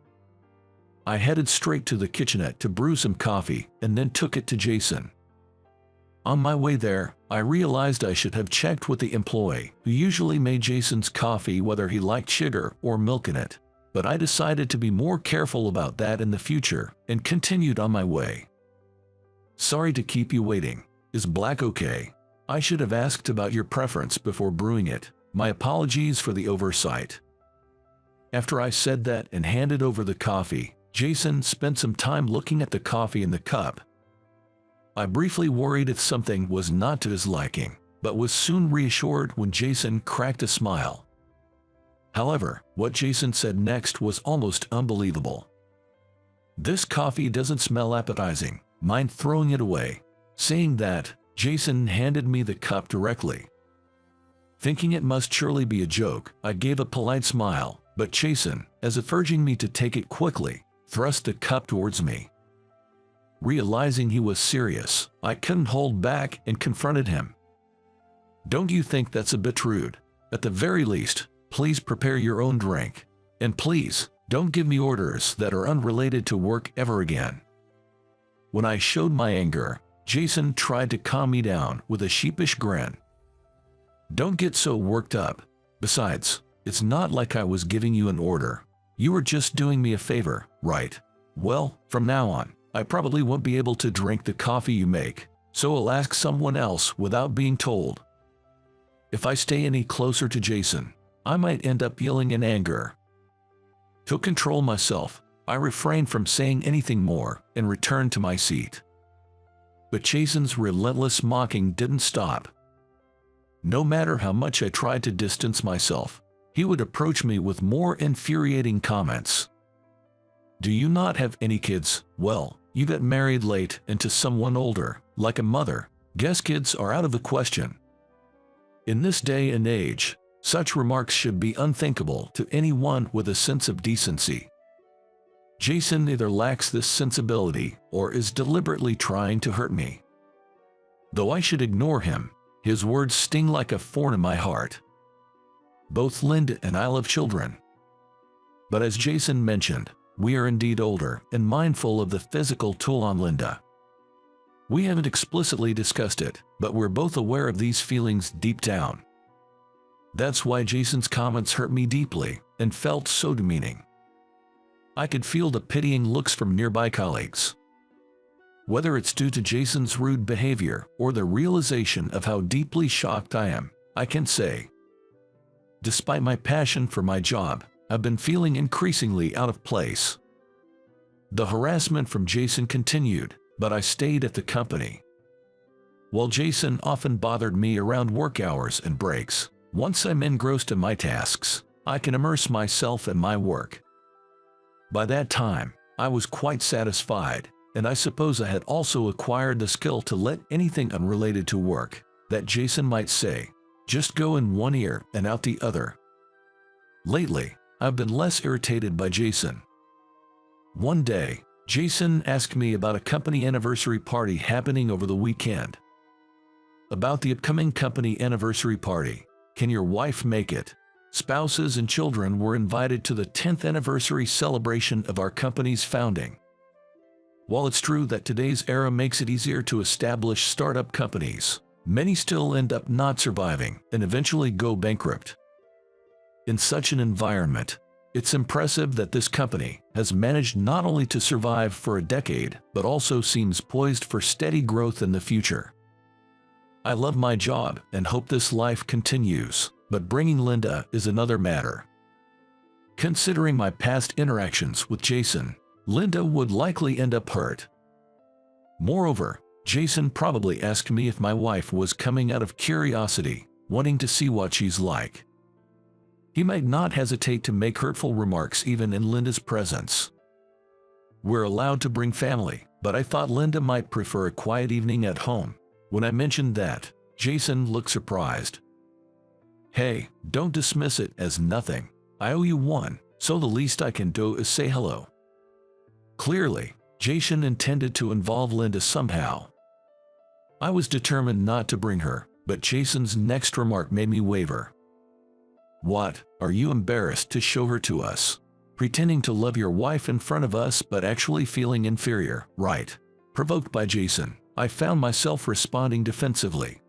I headed straight to the kitchenette to brew some coffee and then took it to Jason. On my way there, I realized I should have checked with the employee who usually made Jason's coffee whether he liked sugar or milk in it, but I decided to be more careful about that in the future and continued on my way. "Sorry to keep you waiting. Is black okay? I should have asked about your preference before brewing it. My apologies for the oversight." After I said that and handed over the coffee, Jason spent some time looking at the coffee in the cup. I briefly worried if something was not to his liking, but was soon reassured when Jason cracked a smile. However, what Jason said next was almost unbelievable. "This coffee doesn't smell appetizing. Mind throwing it away?" Saying that, Jason handed me the cup directly. Thinking it must surely be a joke, I gave a polite smile, but Jason, as if urging me to take it quickly, thrust the cup towards me. Realizing he was serious, I couldn't hold back and confronted him. "Don't you think that's a bit rude? At the very least, please prepare your own drink. And please, don't give me orders that are unrelated to work ever again." When I showed my anger, Jason tried to calm me down with a sheepish grin. "Don't get so worked up. Besides, it's not like I was giving you an order. You were just doing me a favor, right? Well, from now on, I probably won't be able to drink the coffee you make, so I'll ask someone else without being told." If I stay any closer to Jason, I might end up yelling in anger. To control myself, I refrained from saying anything more and returned to my seat. But Jason's relentless mocking didn't stop. No matter how much I tried to distance myself, he would approach me with more infuriating comments. "Do you not have any kids? Well, you got married late and to someone older, like a mother. Guess kids are out of the question." In this day and age, such remarks should be unthinkable to anyone with a sense of decency. Jason either lacks this sensibility or is deliberately trying to hurt me. Though I should ignore him, his words sting like a thorn in my heart. Both Linda and I love children. But as Jason mentioned, we are indeed older and mindful of the physical toll on Linda. We haven't explicitly discussed it, but we're both aware of these feelings deep down. That's why Jason's comments hurt me deeply and felt so demeaning. I could feel the pitying looks from nearby colleagues. Whether it's due to Jason's rude behavior or the realization of how deeply shocked I am, I can say, despite my passion for my job, I've been feeling increasingly out of place. The harassment from Jason continued, but I stayed at the company. While Jason often bothered me around work hours and breaks, once I'm engrossed in my tasks, I can immerse myself in my work. By that time, I was quite satisfied, and I suppose I had also acquired the skill to let anything unrelated to work that Jason might say just go in one ear and out the other. Lately, I've been less irritated by Jason. One day, Jason asked me about a company anniversary party happening over the weekend. About the upcoming company anniversary party, can your wife make it? Spouses and children were invited to the 10th anniversary celebration of our company's founding. While it's true that today's era makes it easier to establish startup companies, many still end up not surviving and eventually go bankrupt. In such an environment, it's impressive that this company has managed not only to survive for a decade, but also seems poised for steady growth in the future. I love my job and hope this life continues, but bringing Linda is another matter. Considering my past interactions with Jason, Linda would likely end up hurt. Moreover, Jason probably asked me if my wife was coming out of curiosity, wanting to see what she's like. He might not hesitate to make hurtful remarks even in Linda's presence. We're allowed to bring family, but I thought Linda might prefer a quiet evening at home. When I mentioned that, Jason looked surprised. Hey, don't dismiss it as nothing. I owe you one, so the least I can do is say hello. Clearly, Jason intended to involve Linda somehow. I was determined not to bring her, but Jason's next remark made me waver. What, are you embarrassed to show her to us? Pretending to love your wife in front of us but actually feeling inferior, right? Provoked by Jason, I found myself responding defensively.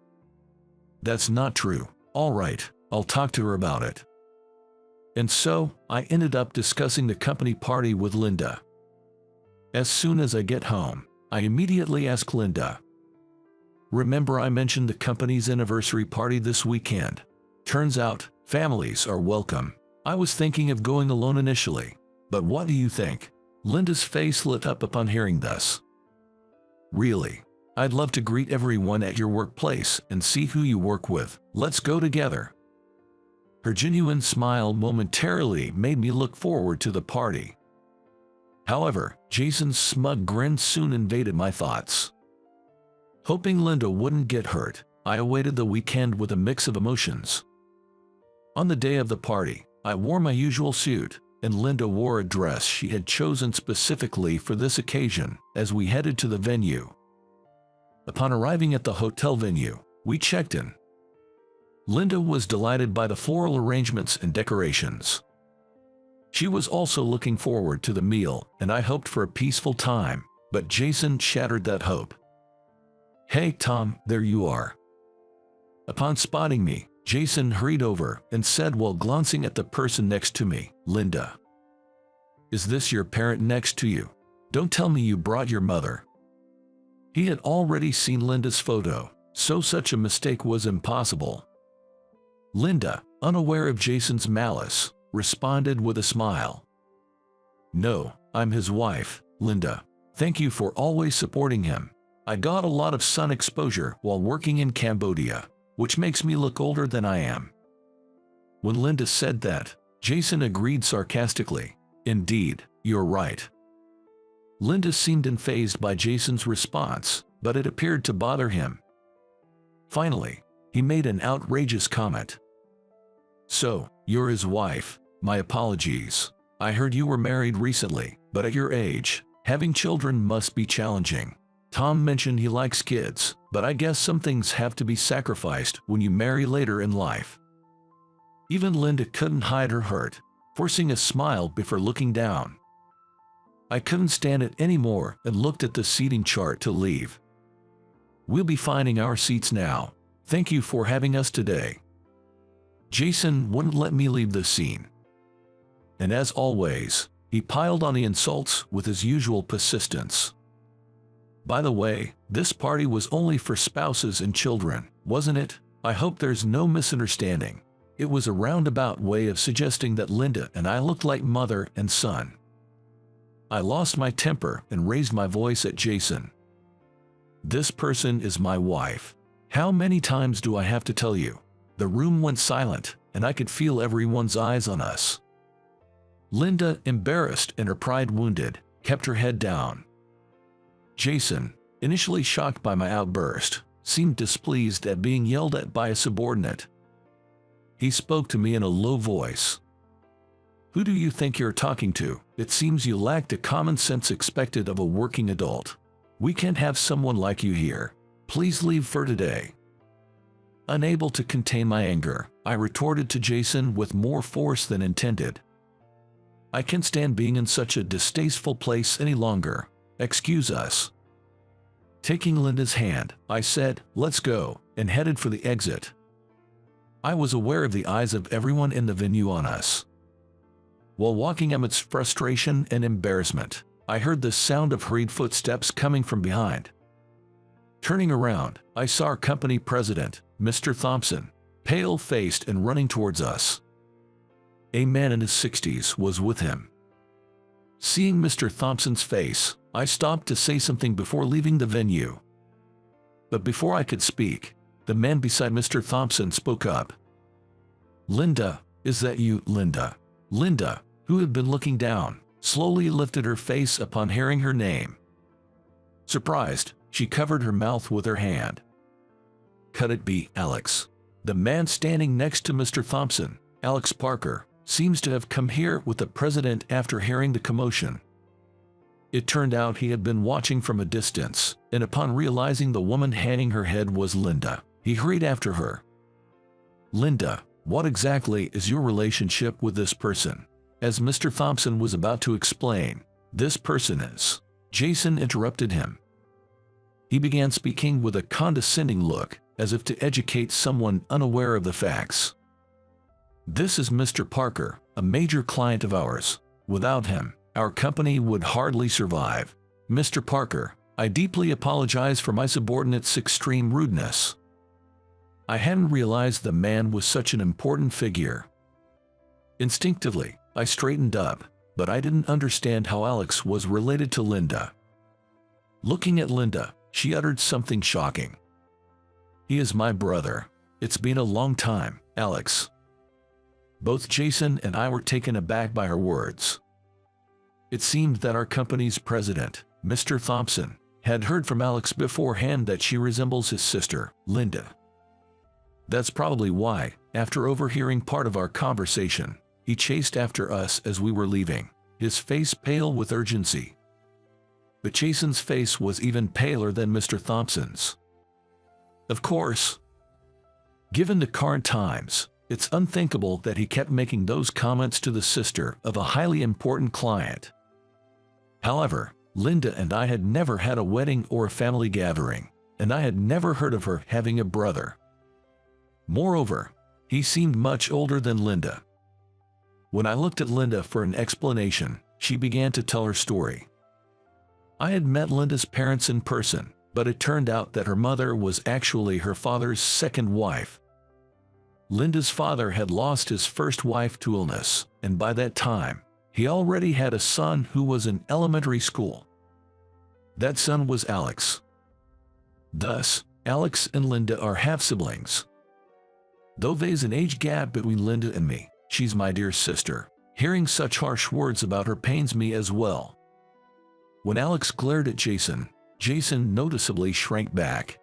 That's not true. All right, I'll talk to her about it. And so, I ended up discussing the company party with Linda. As soon as I get home, I immediately ask Linda, remember I mentioned the company's anniversary party this weekend? Turns out, families are welcome. I was thinking of going alone initially, but what do you think? Linda's face lit up upon hearing this. Really? I'd love to greet everyone at your workplace and see who you work with. Let's go together. Her genuine smile momentarily made me look forward to the party. However, Jason's smug grin soon invaded my thoughts. Hoping Linda wouldn't get hurt, I awaited the weekend with a mix of emotions. On the day of the party, I wore my usual suit, and Linda wore a dress she had chosen specifically for this occasion as we headed to the venue. Upon arriving at the hotel venue, we checked in. Linda was delighted by the floral arrangements and decorations. She was also looking forward to the meal, and I hoped for a peaceful time, but Jason shattered that hope. Hey Tom, there you are. Upon spotting me, Jason hurried over and said while glancing at the person next to me, Linda. Is this your parent next to you? Don't tell me you brought your mother. He had already seen Linda's photo, so such a mistake was impossible. Linda, unaware of Jason's malice, responded with a smile. No, I'm his wife, Linda. Thank you for always supporting him. I got a lot of sun exposure while working in Cambodia, which makes me look older than I am. When Linda said that, Jason agreed sarcastically. Indeed, you're right. Linda seemed unfazed by Jason's response, but it appeared to bother him. Finally, he made an outrageous comment. So, you're his wife. My apologies. I heard you were married recently. But at your age, having children must be challenging. Tom mentioned he likes kids, but I guess some things have to be sacrificed when you marry later in life. Even Linda couldn't hide her hurt, forcing a smile before looking down. I couldn't stand it anymore and looked at the seating chart to leave. We'll be finding our seats now. Thank you for having us today. Jason wouldn't let me leave the scene. And as always, he piled on the insults with his usual persistence. By the way, this party was only for spouses and children, wasn't it? I hope there's no misunderstanding. It was a roundabout way of suggesting that Linda and I looked like mother and son. I lost my temper and raised my voice at Jason. This person is my wife. How many times do I have to tell you? The room went silent, and I could feel everyone's eyes on us. Linda, embarrassed and her pride wounded, kept her head down. Jason, initially shocked by my outburst, seemed displeased at being yelled at by a subordinate. He spoke to me in a low voice. "Who do you think you're talking to? It seems you lack the common sense expected of a working adult. We can't have someone like you here. Please leave for today." Unable to contain my anger, I retorted to Jason with more force than intended. "I can't stand being in such a distasteful place any longer. Excuse us." Taking Linda's hand, I said, "Let's go," and headed for the exit. I was aware of the eyes of everyone in the venue on us. While walking amidst frustration and embarrassment, I heard the sound of hurried footsteps coming from behind. Turning around, I saw our company president, Mr. Thompson, pale-faced and running towards us. A man in his 60s was with him. Seeing Mr. Thompson's face, I stopped to say something before leaving the venue. But before I could speak, the man beside Mr. Thompson spoke up. "Linda, is that you, Linda?" Linda, who had been looking down, slowly lifted her face upon hearing her name. Surprised, she covered her mouth with her hand. "Could it be Alex?" The man standing next to Mr. Thompson, Alex Parker, seems to have come here with the president after hearing the commotion. It turned out he had been watching from a distance, and upon realizing the woman hanging her head was Linda, he hurried after her. "Linda, what exactly is your relationship with this person?" As Mr. Thompson was about to explain, "This person is..." Jason interrupted him. He began speaking with a condescending look, as if to educate someone unaware of the facts. "This is Mr. Parker, a major client of ours. Without him, our company would hardly survive. Mr. Parker, I deeply apologize for my subordinate's extreme rudeness." I hadn't realized the man was such an important figure. Instinctively, I straightened up, but I didn't understand how Alex was related to Linda. Looking at Linda, she uttered something shocking. "He is my brother. It's been a long time, Alex." Both Jason and I were taken aback by her words. It seemed that our company's president, Mr. Thompson, had heard from Alex beforehand that she resembles his sister, Linda. That's probably why, after overhearing part of our conversation, he chased after us as we were leaving, his face pale with urgency. But Jason's face was even paler than Mr. Thompson's. Of course. Given the current times, it's unthinkable that he kept making those comments to the sister of a highly important client. However, Linda and I had never had a wedding or a family gathering, and I had never heard of her having a brother. Moreover, he seemed much older than Linda. When I looked at Linda for an explanation, she began to tell her story. I had met Linda's parents in person, but it turned out that her mother was actually her father's second wife. Linda's father had lost his first wife to illness, and by that time, he already had a son who was in elementary school. That son was Alex. Thus, Alex and Linda are half-siblings. Though there's an age gap between Linda and me, she's my dear sister. Hearing such harsh words about her pains me as well. When Alex glared at Jason, Jason noticeably shrank back.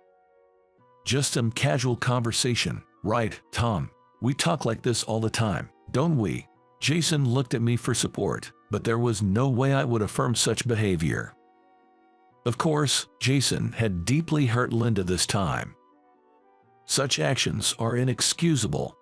"Just some casual conversation, right, Tom? We talk like this all the time, don't we?" Jason looked at me for support. but there was no way I would affirm such behavior. Of course, Jason had deeply hurt Linda this time. Such actions are inexcusable.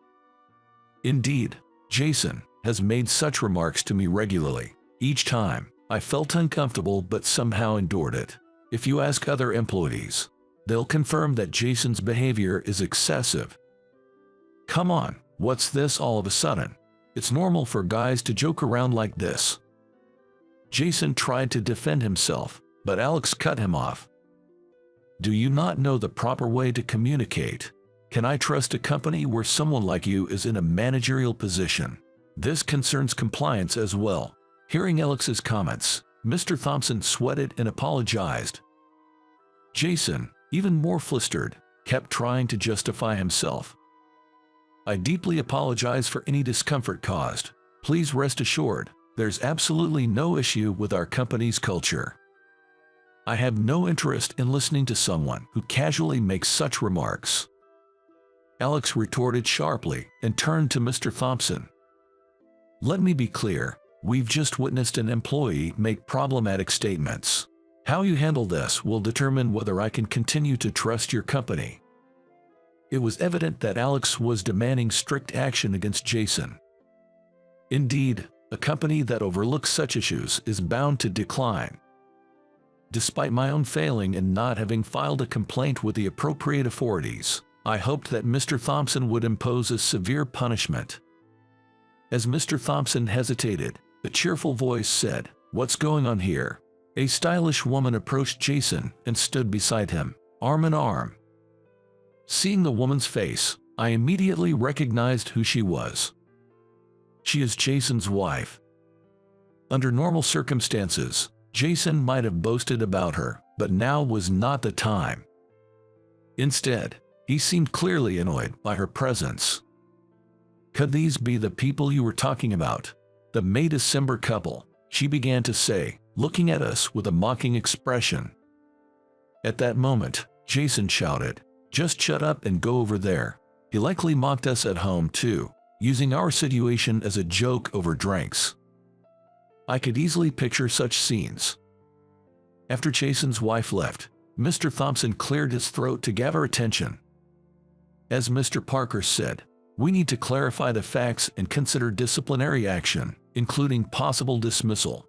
Indeed, Jason has made such remarks to me regularly. Each time, I felt uncomfortable but somehow endured it. If you ask other employees, they'll confirm that Jason's behavior is excessive. Come on, what's this all of a sudden? It's normal for guys to joke around like this. Jason tried to defend himself, but Alex cut him off. Do you not know the proper way to communicate? Can I trust a company where someone like you is in a managerial position? This concerns compliance as well. Hearing Alex's comments, Mr. Thompson sweated and apologized. Jason, even more flustered, kept trying to justify himself. I deeply apologize for any discomfort caused. Please rest assured, there's absolutely no issue with our company's culture. I have no interest in listening to someone who casually makes such remarks. Alex retorted sharply and turned to Mr. Thompson. Let me be clear, we've just witnessed an employee make problematic statements. How you handle this will determine whether I can continue to trust your company. It was evident that Alex was demanding strict action against Jason. Indeed, a company that overlooks such issues is bound to decline. Despite my own failing in not having filed a complaint with the appropriate authorities, I hoped that Mr. Thompson would impose a severe punishment. As Mr. Thompson hesitated, a cheerful voice said, "What's going on here?" A stylish woman approached Jason and stood beside him, arm in arm. Seeing the woman's face, I immediately recognized who she was. She is Jason's wife. Under normal circumstances, Jason might have boasted about her, but now was not the time. Instead, he seemed clearly annoyed by her presence. Could these be the people you were talking about? The May December couple, she began to say, looking at us with a mocking expression. At that moment, Jason shouted, "Just shut up and go over there." He likely mocked us at home too, using our situation as a joke over drinks. I could easily picture such scenes. After Jason's wife left, Mr. Thompson cleared his throat to gather attention. As Mr. Parker said, we need to clarify the facts and consider disciplinary action, including possible dismissal.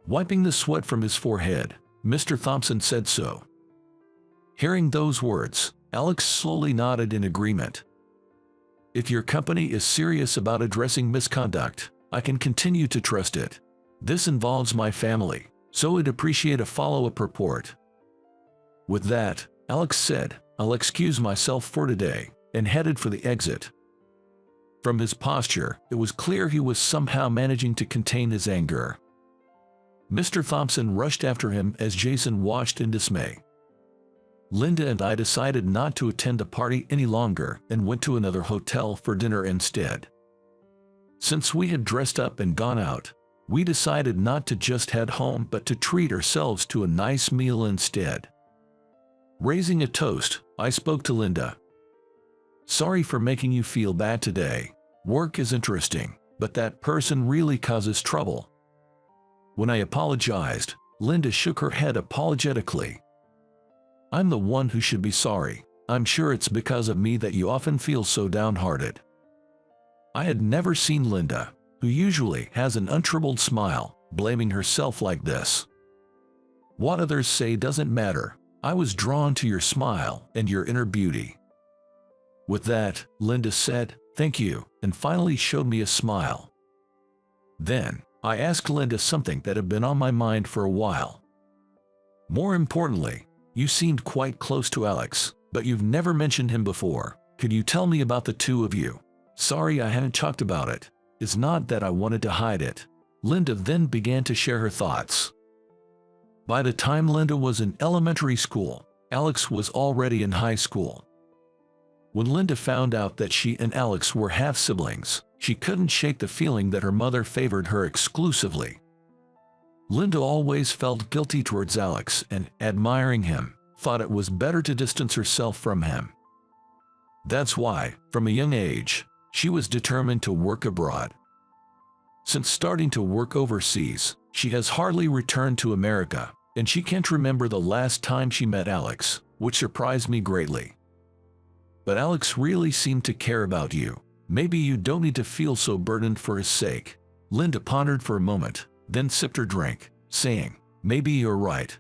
Wiping the sweat from his forehead, Mr. Thompson said so. Hearing those words, Alex slowly nodded in agreement. If your company is serious about addressing misconduct, I can continue to trust it. This involves my family, so I'd appreciate a follow-up report. With that, Alex said, "I'll excuse myself for today," and headed for the exit. From his posture, it was clear he was somehow managing to contain his anger. Mr. Thompson rushed after him as Jason watched in dismay. Linda and I decided not to attend the party any longer and went to another hotel for dinner instead. Since we had dressed up and gone out, we decided not to just head home but to treat ourselves to a nice meal instead. Raising a toast, I spoke to Linda. "Sorry for making you feel bad today. Work is interesting, but that person really causes trouble." When I apologized, Linda shook her head apologetically. "I'm the one who should be sorry. I'm sure it's because of me that you often feel so downhearted." I had never seen Linda, who usually has an untroubled smile, blaming herself like this. What others say doesn't matter. I was drawn to your smile and your inner beauty. With that, Linda said, "Thank you," and finally showed me a smile. Then, I asked Linda something that had been on my mind for a while. "More importantly, you seemed quite close to Alex, but you've never mentioned him before. Could you tell me about the two of you?" "Sorry I haven't talked about it. It's not that I wanted to hide it." Linda then began to share her thoughts. By the time Linda was in elementary school, Alex was already in high school. When Linda found out that she and Alex were half-siblings, she couldn't shake the feeling that her mother favored her exclusively. Linda always felt guilty towards Alex and, admiring him, thought it was better to distance herself from him. That's why, from a young age, she was determined to work abroad. Since starting to work overseas, she has hardly returned to America, and she can't remember the last time she met Alex, which surprised me greatly. But Alex really seemed to care about you. Maybe you don't need to feel so burdened for his sake. Linda pondered for a moment, then sipped her drink, saying, maybe you're right.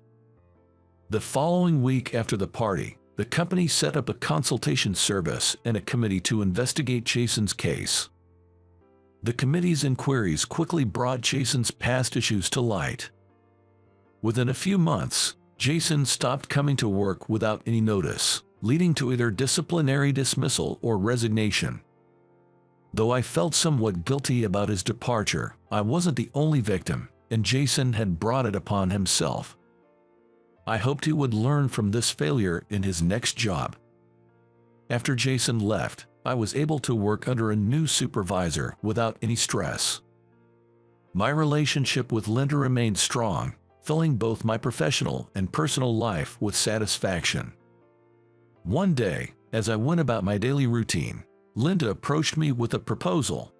The following week after the party, the company set up a consultation service and a committee to investigate Jason's case. The committee's inquiries quickly brought Jason's past issues to light. Within a few months, Jason stopped coming to work without any notice, leading to either disciplinary dismissal or resignation. Though I felt somewhat guilty about his departure, I wasn't the only victim, and Jason had brought it upon himself. I hoped he would learn from this failure in his next job. After Jason left, I was able to work under a new supervisor without any stress. My relationship with Linda remained strong, filling both my professional and personal life with satisfaction. One day, as I went about my daily routine, Linda approached me with a proposal.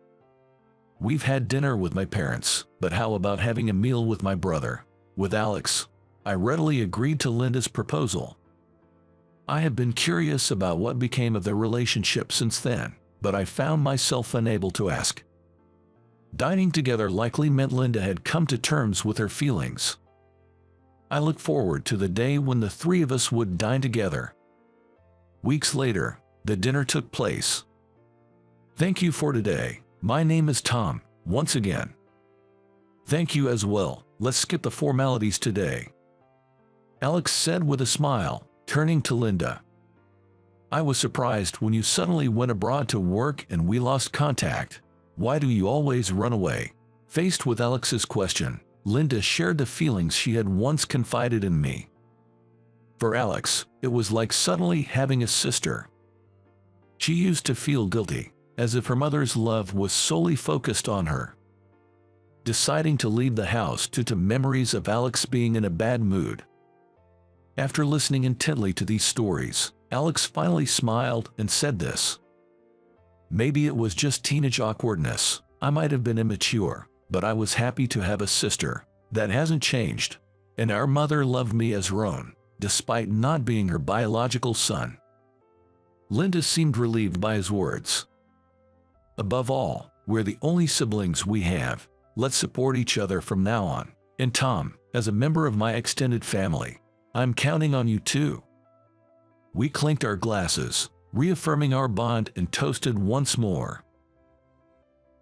We've had dinner with my parents, but how about having a meal with my brother, with Alex? I readily agreed to Linda's proposal. I have been curious about what became of their relationship since then, but I found myself unable to ask. Dining together likely meant Linda had come to terms with her feelings. I looked forward to the day when the three of us would dine together. Weeks later, the dinner took place. Thank you for today. My name is Tom, once again. Thank you as well. Let's skip the formalities today, Alex said with a smile, turning to Linda. I was surprised when you suddenly went abroad to work and we lost contact. Why do you always run away? Faced with Alex's question, Linda shared the feelings she had once confided in me. For Alex, it was like suddenly having a sister. She used to feel guilty, as if her mother's love was solely focused on her. Deciding to leave the house due to memories of Alex being in a bad mood. After listening intently to these stories, Alex finally smiled and said this. Maybe it was just teenage awkwardness. I might have been immature, but I was happy to have a sister. That hasn't changed. And our mother loved me as her own, despite not being her biological son. Linda seemed relieved by his words. Above all, we're the only siblings we have. Let's support each other from now on. And Tom, as a member of my extended family, I'm counting on you too. We clinked our glasses, reaffirming our bond, and toasted once more.